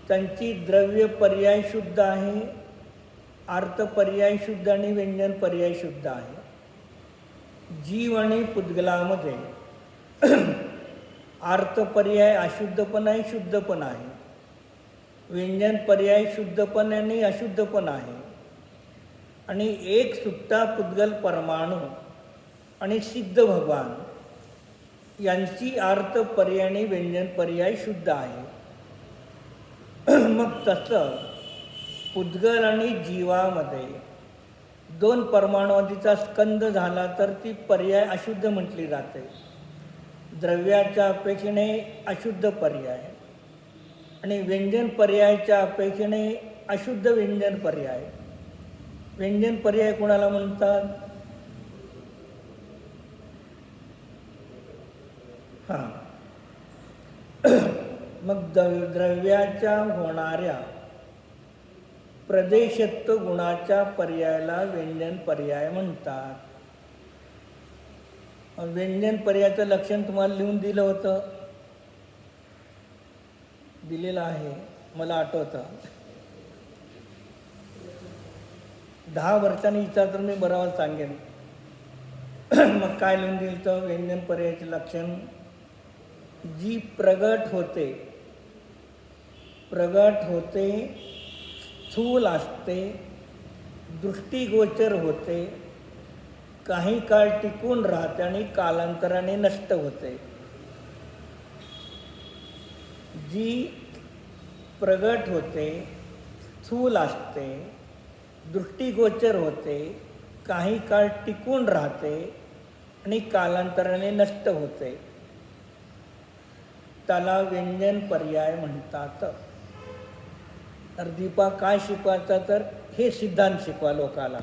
त्यांची द्रव्य पर्याय शुद्ध आहे, अर्थ पर्याय शुद्ध आणि व्यंजन पर्याय शुद्ध आहे. जीव आणि पुद्गलामध्ये अर्थ पर्याय अशुद्ध पण आहे, शुद्ध पण आहे. व्यंजन पर्याय शुद्ध पण आणि अशुद्ध पण आहे. आणि एक सुट्टा पुद्गल परमाणू आणि सिद्ध भगवान यांची अर्थ पर्याय आणि व्यंजन पर्याय शुद्ध आहे. मग तसं पुद्गल आणि जीवामध्ये 2 परमाणुवादीचा स्कंद झाला तर ती पर्याय अशुद्ध म्हटली जाते. द्रव्याच्या अपेक्षेने अशुद्ध पर्याय आणि व्यंजन पर्यायाच्या अपेक्षेने अशुद्ध व्यंजन पर्याय. व्यंजन पर्याय कोणाला म्हणतात? हां, मग द्रव्याच्या होणाऱ्या प्रदेशत्व गुणाच्या पर्यायाला व्यंजन पर्याय म्हणतात. व्यंजन पर्यायाचं लक्षण तुम्हाला लिहून दिलं होतं, दिलेलं आहे, मला आठवतं. 10 वर्षांनी विचार तर मी बरोबर सांगेन. मग काय लिहून दिलं तर व्यंजन पर्यायाचे लक्षण: जी प्रगट होते, स्थूल असते, दृष्टिगोचर होते, काही काळ टिकून राहते आणि कालांतराने नष्ट होते. जी प्रगट होते, स्थूल असते, दृष्टिगोचर होते, काही काळ टिकून राहते आणि कालांतराने नष्ट होते, त्याला व्यंजन पर्याय म्हणतात. तर दीपा काय शिकवायचा तर हे सिद्धांत शिकवा लोकाला.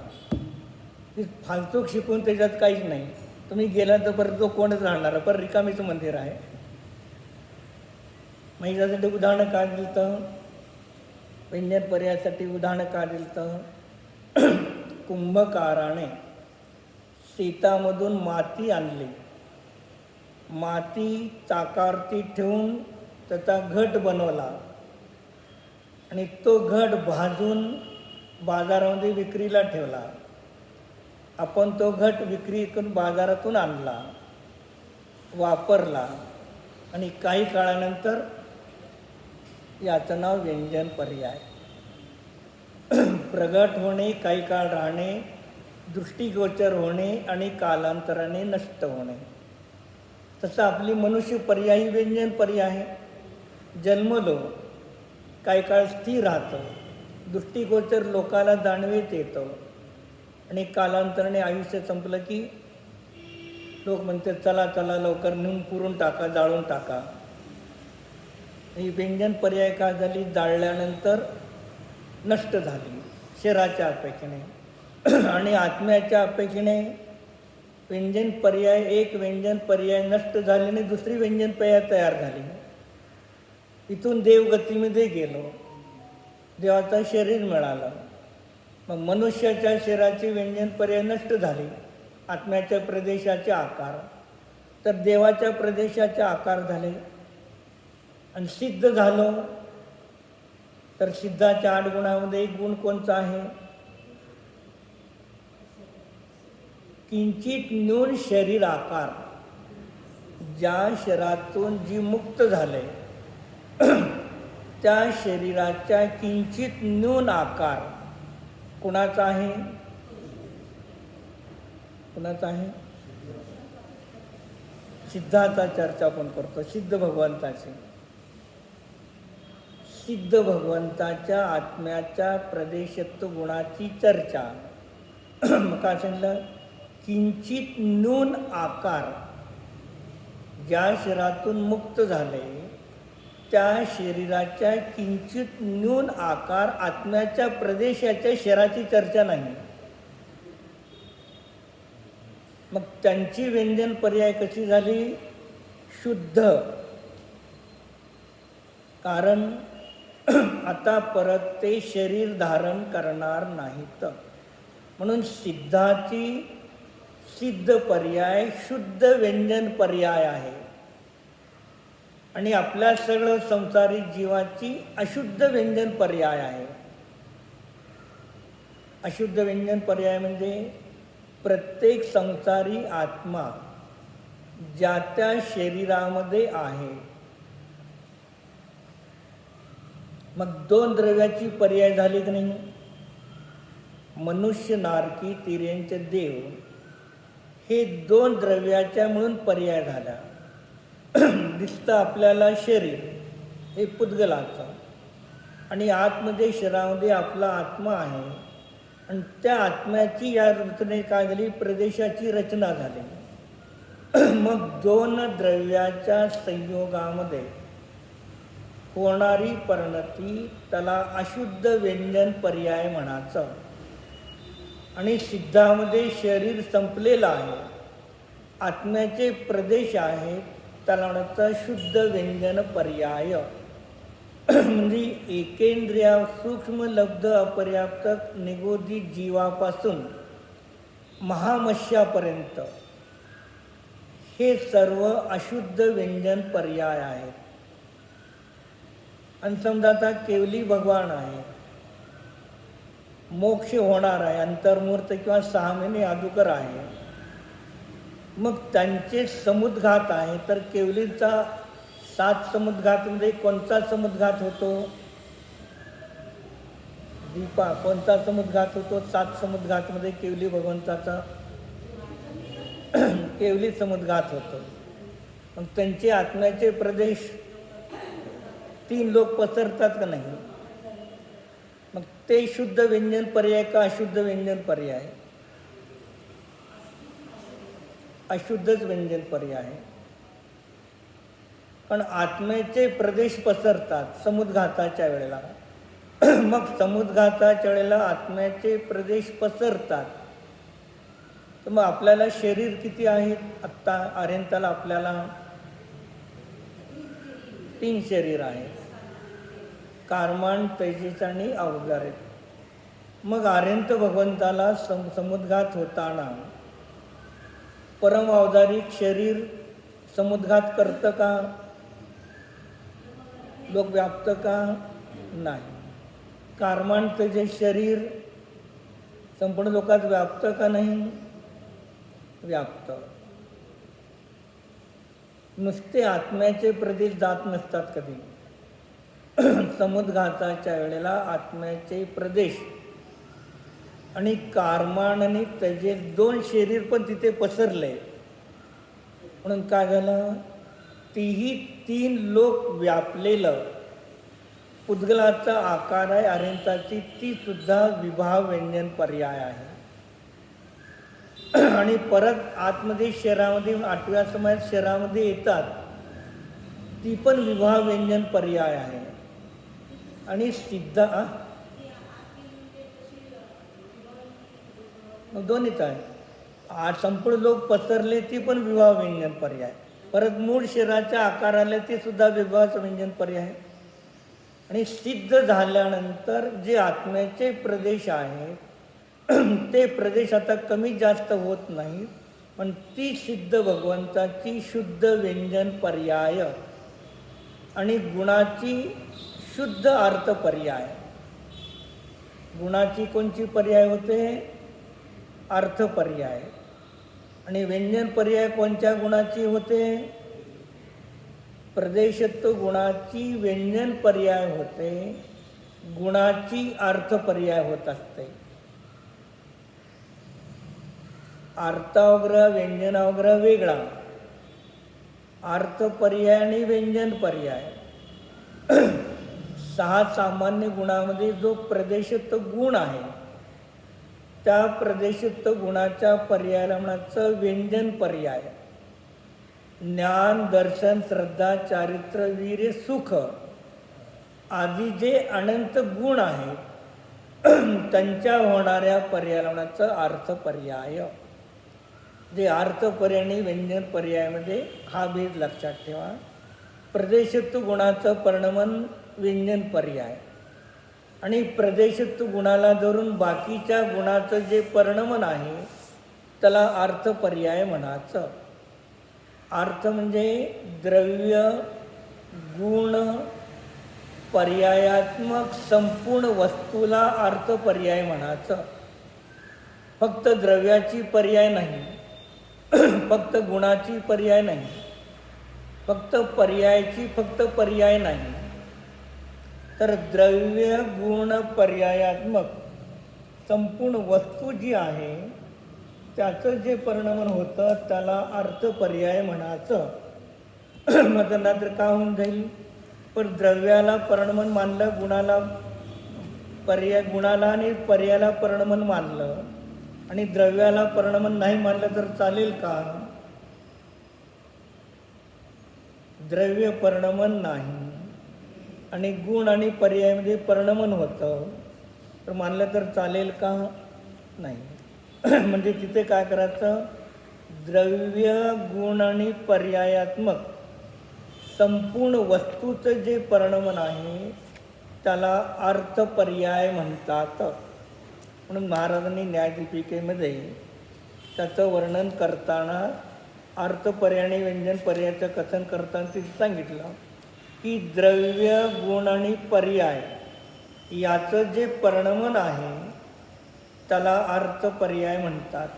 फालतूक शिकून त्याच्यात काहीच नाही. तुम्ही गेला तर परत तो कोणच राहणार, पण रिकामीचं मंदिर आहे. मग याच्यासाठी उदाहरणं काय दिलं तर व्यंजन पर्यायासाठी उदाहरणं काय दिलं तर कुंभकाराने शेतामधून माती आणली, माती चाकावरती ठेवून त्याचा घट बनवला आणि तो घट भाजून बाजारामध्ये विक्रीला ठेवला. आपण तो घट विक्री करून बाजारातून आणला, वापरला आणि काही काळानंतर याचं नाव व्यंजन पर्याय. प्रगट होणे, काही काळ राहणे, दृष्टिगोचर होणे आणि कालांतराने नष्ट होणे. तसं आपली मनुष्य पर्यायी व्यंजन पर्याय आहे. जन्मलो, काही काळ स्थिर राहतं, दृष्टिगोचर लोकाला जाणवेत येतं, आणि कालांतराने आयुष्य संपलं की लोक म्हणतात चला चला लवकर नेऊन पुरून टाका, जाळून टाका. ही व्यंजन पर्याय का झाली? जाळल्यानंतर नष्ट झाली शरीराच्या अपेक्षेने आणि आत्म्याच्या अपेक्षेने. एक व्यंजन पर्याय नष्ट झाल्याने दुसरी व्यंजन पर्याय तयार झाली. इथून देवगतीमध्ये गेलो, देवाचं शरीर मिळालं. मग मनुष्याच्या शरीराची व्यंजन पर्याय नष्ट झाली, आत्म्याच्या प्रदेशाचे आकार, तर देवाच्या प्रदेशाचे आकार झाले. आणि सिद्ध झालो तर सिद्धाच्या 8 गुणामध्ये एक गुण कोणता आहे? किंचित न्यून शरीर आकार. ज्या शरीरातून जी मुक्त झाले त्या शरीराच्या किंचित न्यून आकार कुणाचा आहे? कुणाचा आहे? सिद्धाचा चर्चा आपण करतो, सिद्ध भगवंताची. सिद्ध भगवंताच्या आत्म्याच्या प्रदेशत्व गुणाची चर्चा. मग काय सांगितलं? किंचित न्यून आकार. ज्या शरीरातून मुक्त झाले त्या शरीराच्या किंचित न्यून आकार आत्म्याच्या प्रदेशाच्या शरीराची चर्चा नाही. मग त्यांची व्यंजन पर्याय कशी झाली? शुद्ध. कारण आता परत ते शरीर धारण करणार नाहीत. म्हणून सिद्धाची सिद्ध पर्याय शुद्ध व्यंजन पर्याय आहे. आणि आपल्या सगळं संसारी जीवाची अशुद्ध व्यंजन पर्याय आहे. अशुद्ध व्यंजन पर्याय म्हणजे प्रत्येक संसारी आत्मा ज्या त्या शरीरामध्ये आहे. मग 2 द्रव्याची पर्याय झाली की नाही? मनुष्य, नारकी, तिर्यंच, देव हे 2 द्रव्याच्या म्हणून पर्याय झाला. दिसतं आपल्याला शरीर हे पुद्गलाचं, आणि आतमध्ये शरीरामध्ये आपला आत्मा आहे. आणि त्या आत्म्याची या रचने काय झाली? प्रदेशाची रचना झाली. मग 2 द्रव्याच्या संयोगामध्ये होणारी परिणती त्याला अशुद्ध व्यंजन पर्याय म्हणायचं. आणि सिद्धामध्ये शरीर संपलेलं आहे, आत्म्याचे प्रदेश आहेत, त्याला म्हणायचं शुद्ध व्यंजन पर्याय. म्हणजे एकेंद्रिया सूक्ष्म लब्ध अपर्याप्त निगोदी जीवापासून महामश्यापर्यंत हे सर्व अशुद्ध व्यंजन पर्याय आहेत. आणि समजा आता केवली भगवान आहे, मोक्ष होणार आहे, अंतर्मूर्त किंवा 6 महिने अधुकर आहे. मग त्यांचे समुद्घात आहे, तर केवलीचा 7 समुद्घातमध्ये कोणता समुद्घात होतो? दीपा. कोणता समुद्घात होतो? 7 समुद्घातमध्ये केवली भगवंताचा केवली समुद्घात होतो. मग त्यांचे आत्म्याचे प्रदेश 3 लोक पसरतात का नाही? मग ते शुद्ध व्यंजन पर्याय का अशुद्ध व्यंजन पर्याय? अशुद्धच व्यंजन पर्याय. पण आत्म्याचे प्रदेश पसरतात समुद्घाताच्या वेळेला. मग समुद्घाताच्या वेळेला आत्म्याचे प्रदेश पसरतात. तर मग आपल्याला शरीर किती आहेत? आत्ता आर्यंताला आपल्याला 3 शरीर आहेत, कारमान, तेजस आणि अवजारे. मग आर्यंत भगवंताला समुद्घात होताना परम अवधारिक शरीर समुद्घात करतं का? लोक व्याप्त का? नाही. कारमान, तेजस शरीर संपूर्ण लोकात व्याप्त का नाही? व्याप्त. नुसते आत्म्याचे प्रदेश जात नसतात कधी. समुद्घाताच्या वेळेला आत्म्याचे प्रदेश आणि कारमान आणि तेजस 2 शरीर पण तिथे पसरले. म्हणून काय झालं? तीही 3 लोक व्यापलेलं पुद्गलाचा आकार आहे आर्यंताची, ती सुद्धा विभाव व्यंजन पर्याय आहे. आणि परत आतमध्ये शरीरामध्ये 8व्या समयात शरीरामध्ये येतात, ती पण विवाह व्यंजन पर्याय आहे. आणि सिद्ध दोन्हीच आहे. आज संपूर्ण लोक पसरले ती पण विवाह व्यंजन पर्याय. परत मूळ शरीराच्या आकाराला ते सुद्धा विवाह व्यंजन पर्याय. आणि सिद्ध झाल्यानंतर जे आत्म्याचे प्रदेश आहेत ते प्रदेश आता कमी जास्त होत नाही, पण ती सिद्ध भगवंताची शुद्ध व्यंजन पर्याय आणि गुणाची शुद्ध अर्थ पर्याय. गुणाची कोणची पर्याय होते? अर्थ पर्याय. आणि व्यंजन पर्याय कोणत्या गुणाची होते? प्रदेशत्व गुणाची व्यंजन पर्याय होते, गुणाची अर्थ पर्याय होत असते. अर्थावग्रह व्यंजनावग्रह वेगळा, अर्थ पर्याय आणि व्यंजन पर्याय. 6 सामान्य गुणामध्ये जो प्रदेशत्व गुण आहे, त्या प्रदेशत्व गुणाच्या पर्यायाला म्हणायचं व्यंजन पर्याय. ज्ञान, दर्शन, श्रद्धा, चारित्र्य, वीर्य, सुख आदी जे अनंत गुण आहेत त्यांच्या होणाऱ्या पर्यायाला म्हणायचं अर्थ पर्याय. जे अर्थ पर्याय आणि व्यंजन पर्यायामध्ये हा भेद लक्षात ठेवा. प्रदेशत्व गुणाचं परिणमन व्यंजन पर्याय आणि प्रदेशत्व गुणाला धरून बाकीच्या गुणाचं जे परिणमन आहे त्याला अर्थ पर्याय म्हणायचं. अर्थ म्हणजे द्रव्य गुण पर्यायात्मक संपूर्ण वस्तूला अर्थ पर्याय म्हणायचं. फक्त द्रव्याची पर्याय नाही, फक्त गुणाची पर्याय नाही, फक्त पर्यायाची फक्त पर्याय नाही, तर द्रव्य गुण पर्यायात्मक संपूर्ण वस्तू जी आहे त्याचं जे परिणमन होतं त्याला अर्थ पर्याय म्हणायचं. मग नंतर का होऊन जाईल? पण द्रव्याला परिणमन मानलं, गुणाला आणि पर्यायाला परिणमन मानलं आणि द्रव्याला परिणमन नाही मानलं तर चालेल का? द्रव्य परिणमन नाही आणि गुण आणि पर्यायामध्ये परिणमन होतं तर मानलं तर चालेल का? नाही. म्हणजे तिथे काय करायचं? द्रव्य गुण आणि पर्यायात्मक संपूर्ण वस्तूचं जे परिणमन आहे त्याला अर्थ पर्याय म्हणतात. म्हणून महाराजांनी न्यायदीपिकेमध्ये त्याचं वर्णन करताना अर्थ पर्याय आणि व्यंजन पर्यायाचं कथन करताना तिथे सांगितलं की द्रव्य गुण आणि पर्याय याचं जे परिणमन आहे त्याला अर्थ पर्याय म्हणतात.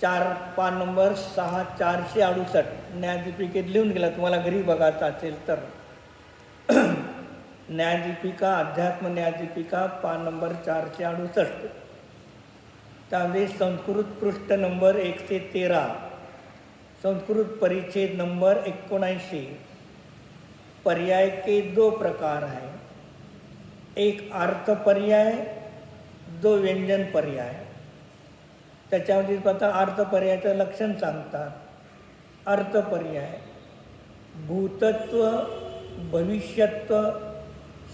4 नंबर 6 468 न्यायदीपिकेत लिहून गेला, तुम्हाला घरी बघायचं असेल तर. न्यायदीपिका, अध्यात्म न्यायदीपिका 5 नंबर 468. त्यामध्ये संस्कृत पृष्ठ नंबर 113, संस्कृत परिच्छेद नंबर 79. पर्याय के 2 प्रकार हैं, एक अर्थ पर्याय, 2 व्यंजन पर्याय. त्याच्यामध्ये आता अर्थ पर्यायाचं लक्षण सांगतात. अर्थ पर्याय भूतत्व, भविष्यत्व,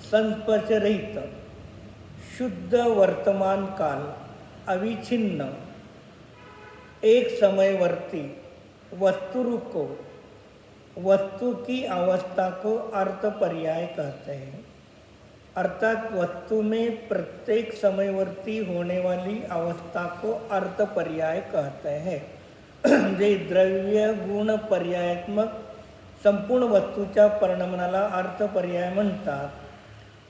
संस्पर्शरहित, शुद्ध वर्तमान काल, अविच्छिन्न, एक समयवर्ती, वस्तुरूप को, वस्तु की अवस्था को अर्थ पर्याय कहते हैं. अर्थात वस्तु में प्रत्येक समयवर्ती होने वाली अवस्था को अर्थ पर्याय कहते हैं. जे द्रव्य गुण पर्यायात्मक संपूर्ण वस्तूच्या परिणमनाला अर्थ पर्याय म्हणतात.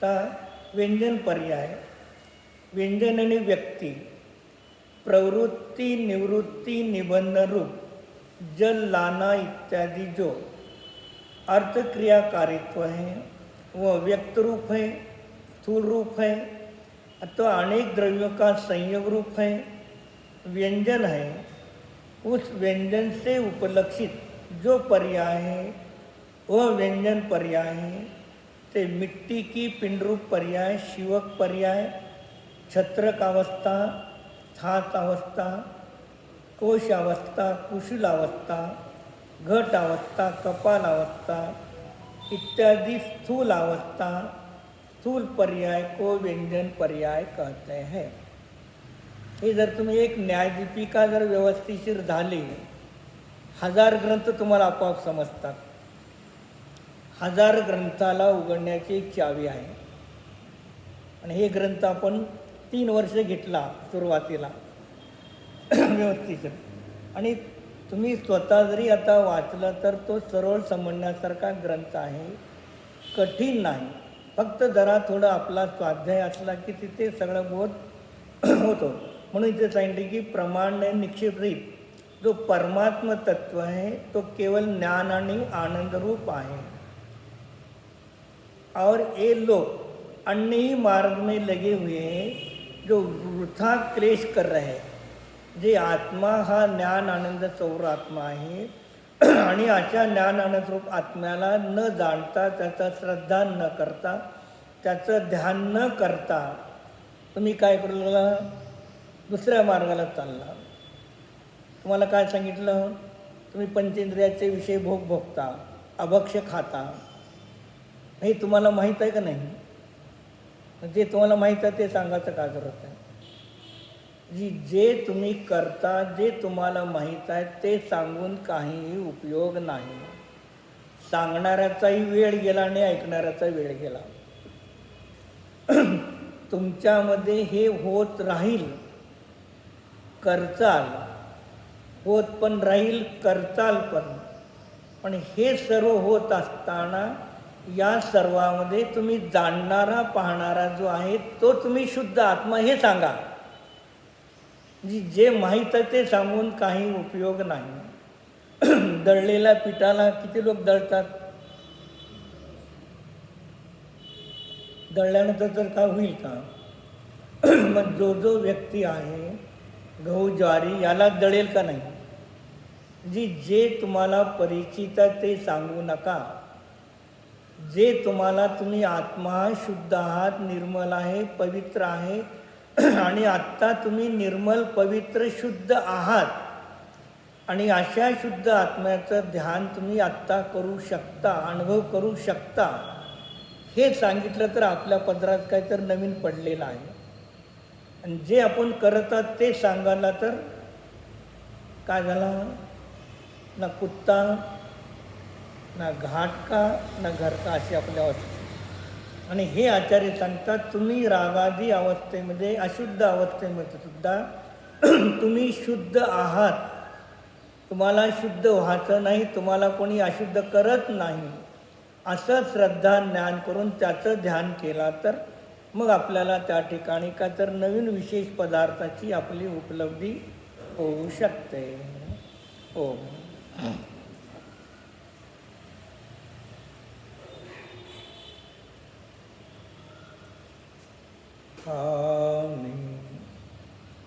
तर व्यंजन पर्याय, व्यंजन आणि व्यक्ती, प्रवृत्ति, निवृत्ति, निबंध रूप, जल लाना इत्यादि जो अर्थ क्रियाकारित्व है वह व्यक्त रूप है, स्थूल रूप है अथवा अनेक द्रव्यों का संयोग रूप है. व्यंजन है उस व्यंजन से उपलक्षित जो पर्याय है वह व्यंजन पर्याय है. ते मिट्टी की पिंड रूप पर्याय, शिवक पर्याय, छत्रक अवस्था, स्थात अवस्था, कोशावस्था, कुशलावस्था, घटावस्था, कपालावस्था इत्यादि स्थूल अवस्था, स्थूल पर्याय को व्यंजन पर्याय कहते हैं। हे जर तुम्ही एक न्यायदीपिका जर व्यवस्थिशीर झाली, 1000 ग्रंथ तुम्हाला आपोआप समजतात. 1000 ग्रंथाला उघडण्याची एक चावी आहे. आणि हे ग्रंथ आपण 3 वर्ष घेतला सुरुवातीला व्यवस्थित. आणि तुम्ही स्वतः जरी आता वाचलं तर तो सरळ समजण्यासारखा ग्रंथ आहे, कठीण नाही. फक्त जरा थोडं आपला स्वाध्याय असला की तिथे सगळं बोध होतो. म्हणून इथे सांगितले की प्रमाण निक्षेपित जो परमात्म तत्व है तो केवल ज्ञान आणि आनंद रूप आहे. और ये लोग अन्य ही मार्ग में लगे हुए हैं जो वृथा क्लेश कर रहे हैं. जे आत्मा हा ज्ञान आनंद चौर आत्मा आहे आणि अशा ज्ञान आनंद रूप आत्म्याला न जाणता, त्याचा श्रद्धा न करता, त्याचं ध्यान न करता तुम्ही काय करू लागला, दुसऱ्या मार्गाला चालला. तुम्हाला काय सांगितलं, तुम्ही पंचेंद्रियाचे विषय भोगता, अभक्ष्य खाता, हे तुम्हाला माहीत आहे का नाही? जे तुम्हाला माहीत आहे ते सांगायचं काय जरूरत आहे? जे तुम्ही करता, जे तुम्हाला माहीत आहे ते सांगून काहीही उपयोग नाही. सांगणाऱ्याचाही वेळ गेला आणि ऐकणाऱ्याचा वेळ गेला. तुमच्यामध्ये हे होत राहील, करचाल होत पण राहील, करचाल पण हे सर्व होत असताना या सर्वामध्ये तुम्ही जाणणारा पाहणारा जो आहे तो तुम्ही शुद्ध आत्मा हे सांगा. जे माहीत आहे ते सांगून काही उपयोग नाही. दळलेल्या पिठाला किती लोक दळतात? दळल्यानंतर तर काय होईल का? मग जो व्यक्ती आहे गहू ज्वारी याला दळेल का नाही? जे तुम्हाला परिचित आहे ते सांगू नका. जे तुम्हाला तुम्ही आत्मा शुद्ध आहात, निर्मल आहे, पवित्र आहे आणि आत्ता तुम्ही निर्मल पवित्र शुद्ध आहात आणि अशा शुद्ध आत्म्याचं ध्यान तुम्ही आत्ता करू शकता, अनुभव करू शकता, हे सांगितलं तर आपल्या पदरात काहीतरी नवीन पडलेलं आहे. आणि जे आपण करतात ते सांगायला तर काय झालं, ना कुत्ता ना घाट का ना घर का अशी आपल्या अवस्था. आणि हे आचार्य सांगतात तुम्ही रागादी अवस्थेमध्ये, अशुद्ध अवस्थेमध्ये सुद्धा तुम्ही शुद्ध आहात. तुम्हाला शुद्ध व्हायचं नाही, तुम्हाला कोणी अशुद्ध करत नाही, असं श्रद्धा ज्ञान करून त्याचं ध्यान केला तर मग आपल्याला त्या ठिकाणी का तर नवीन विशेष पदार्थाची आपली उपलब्धी होऊ शकते. हो.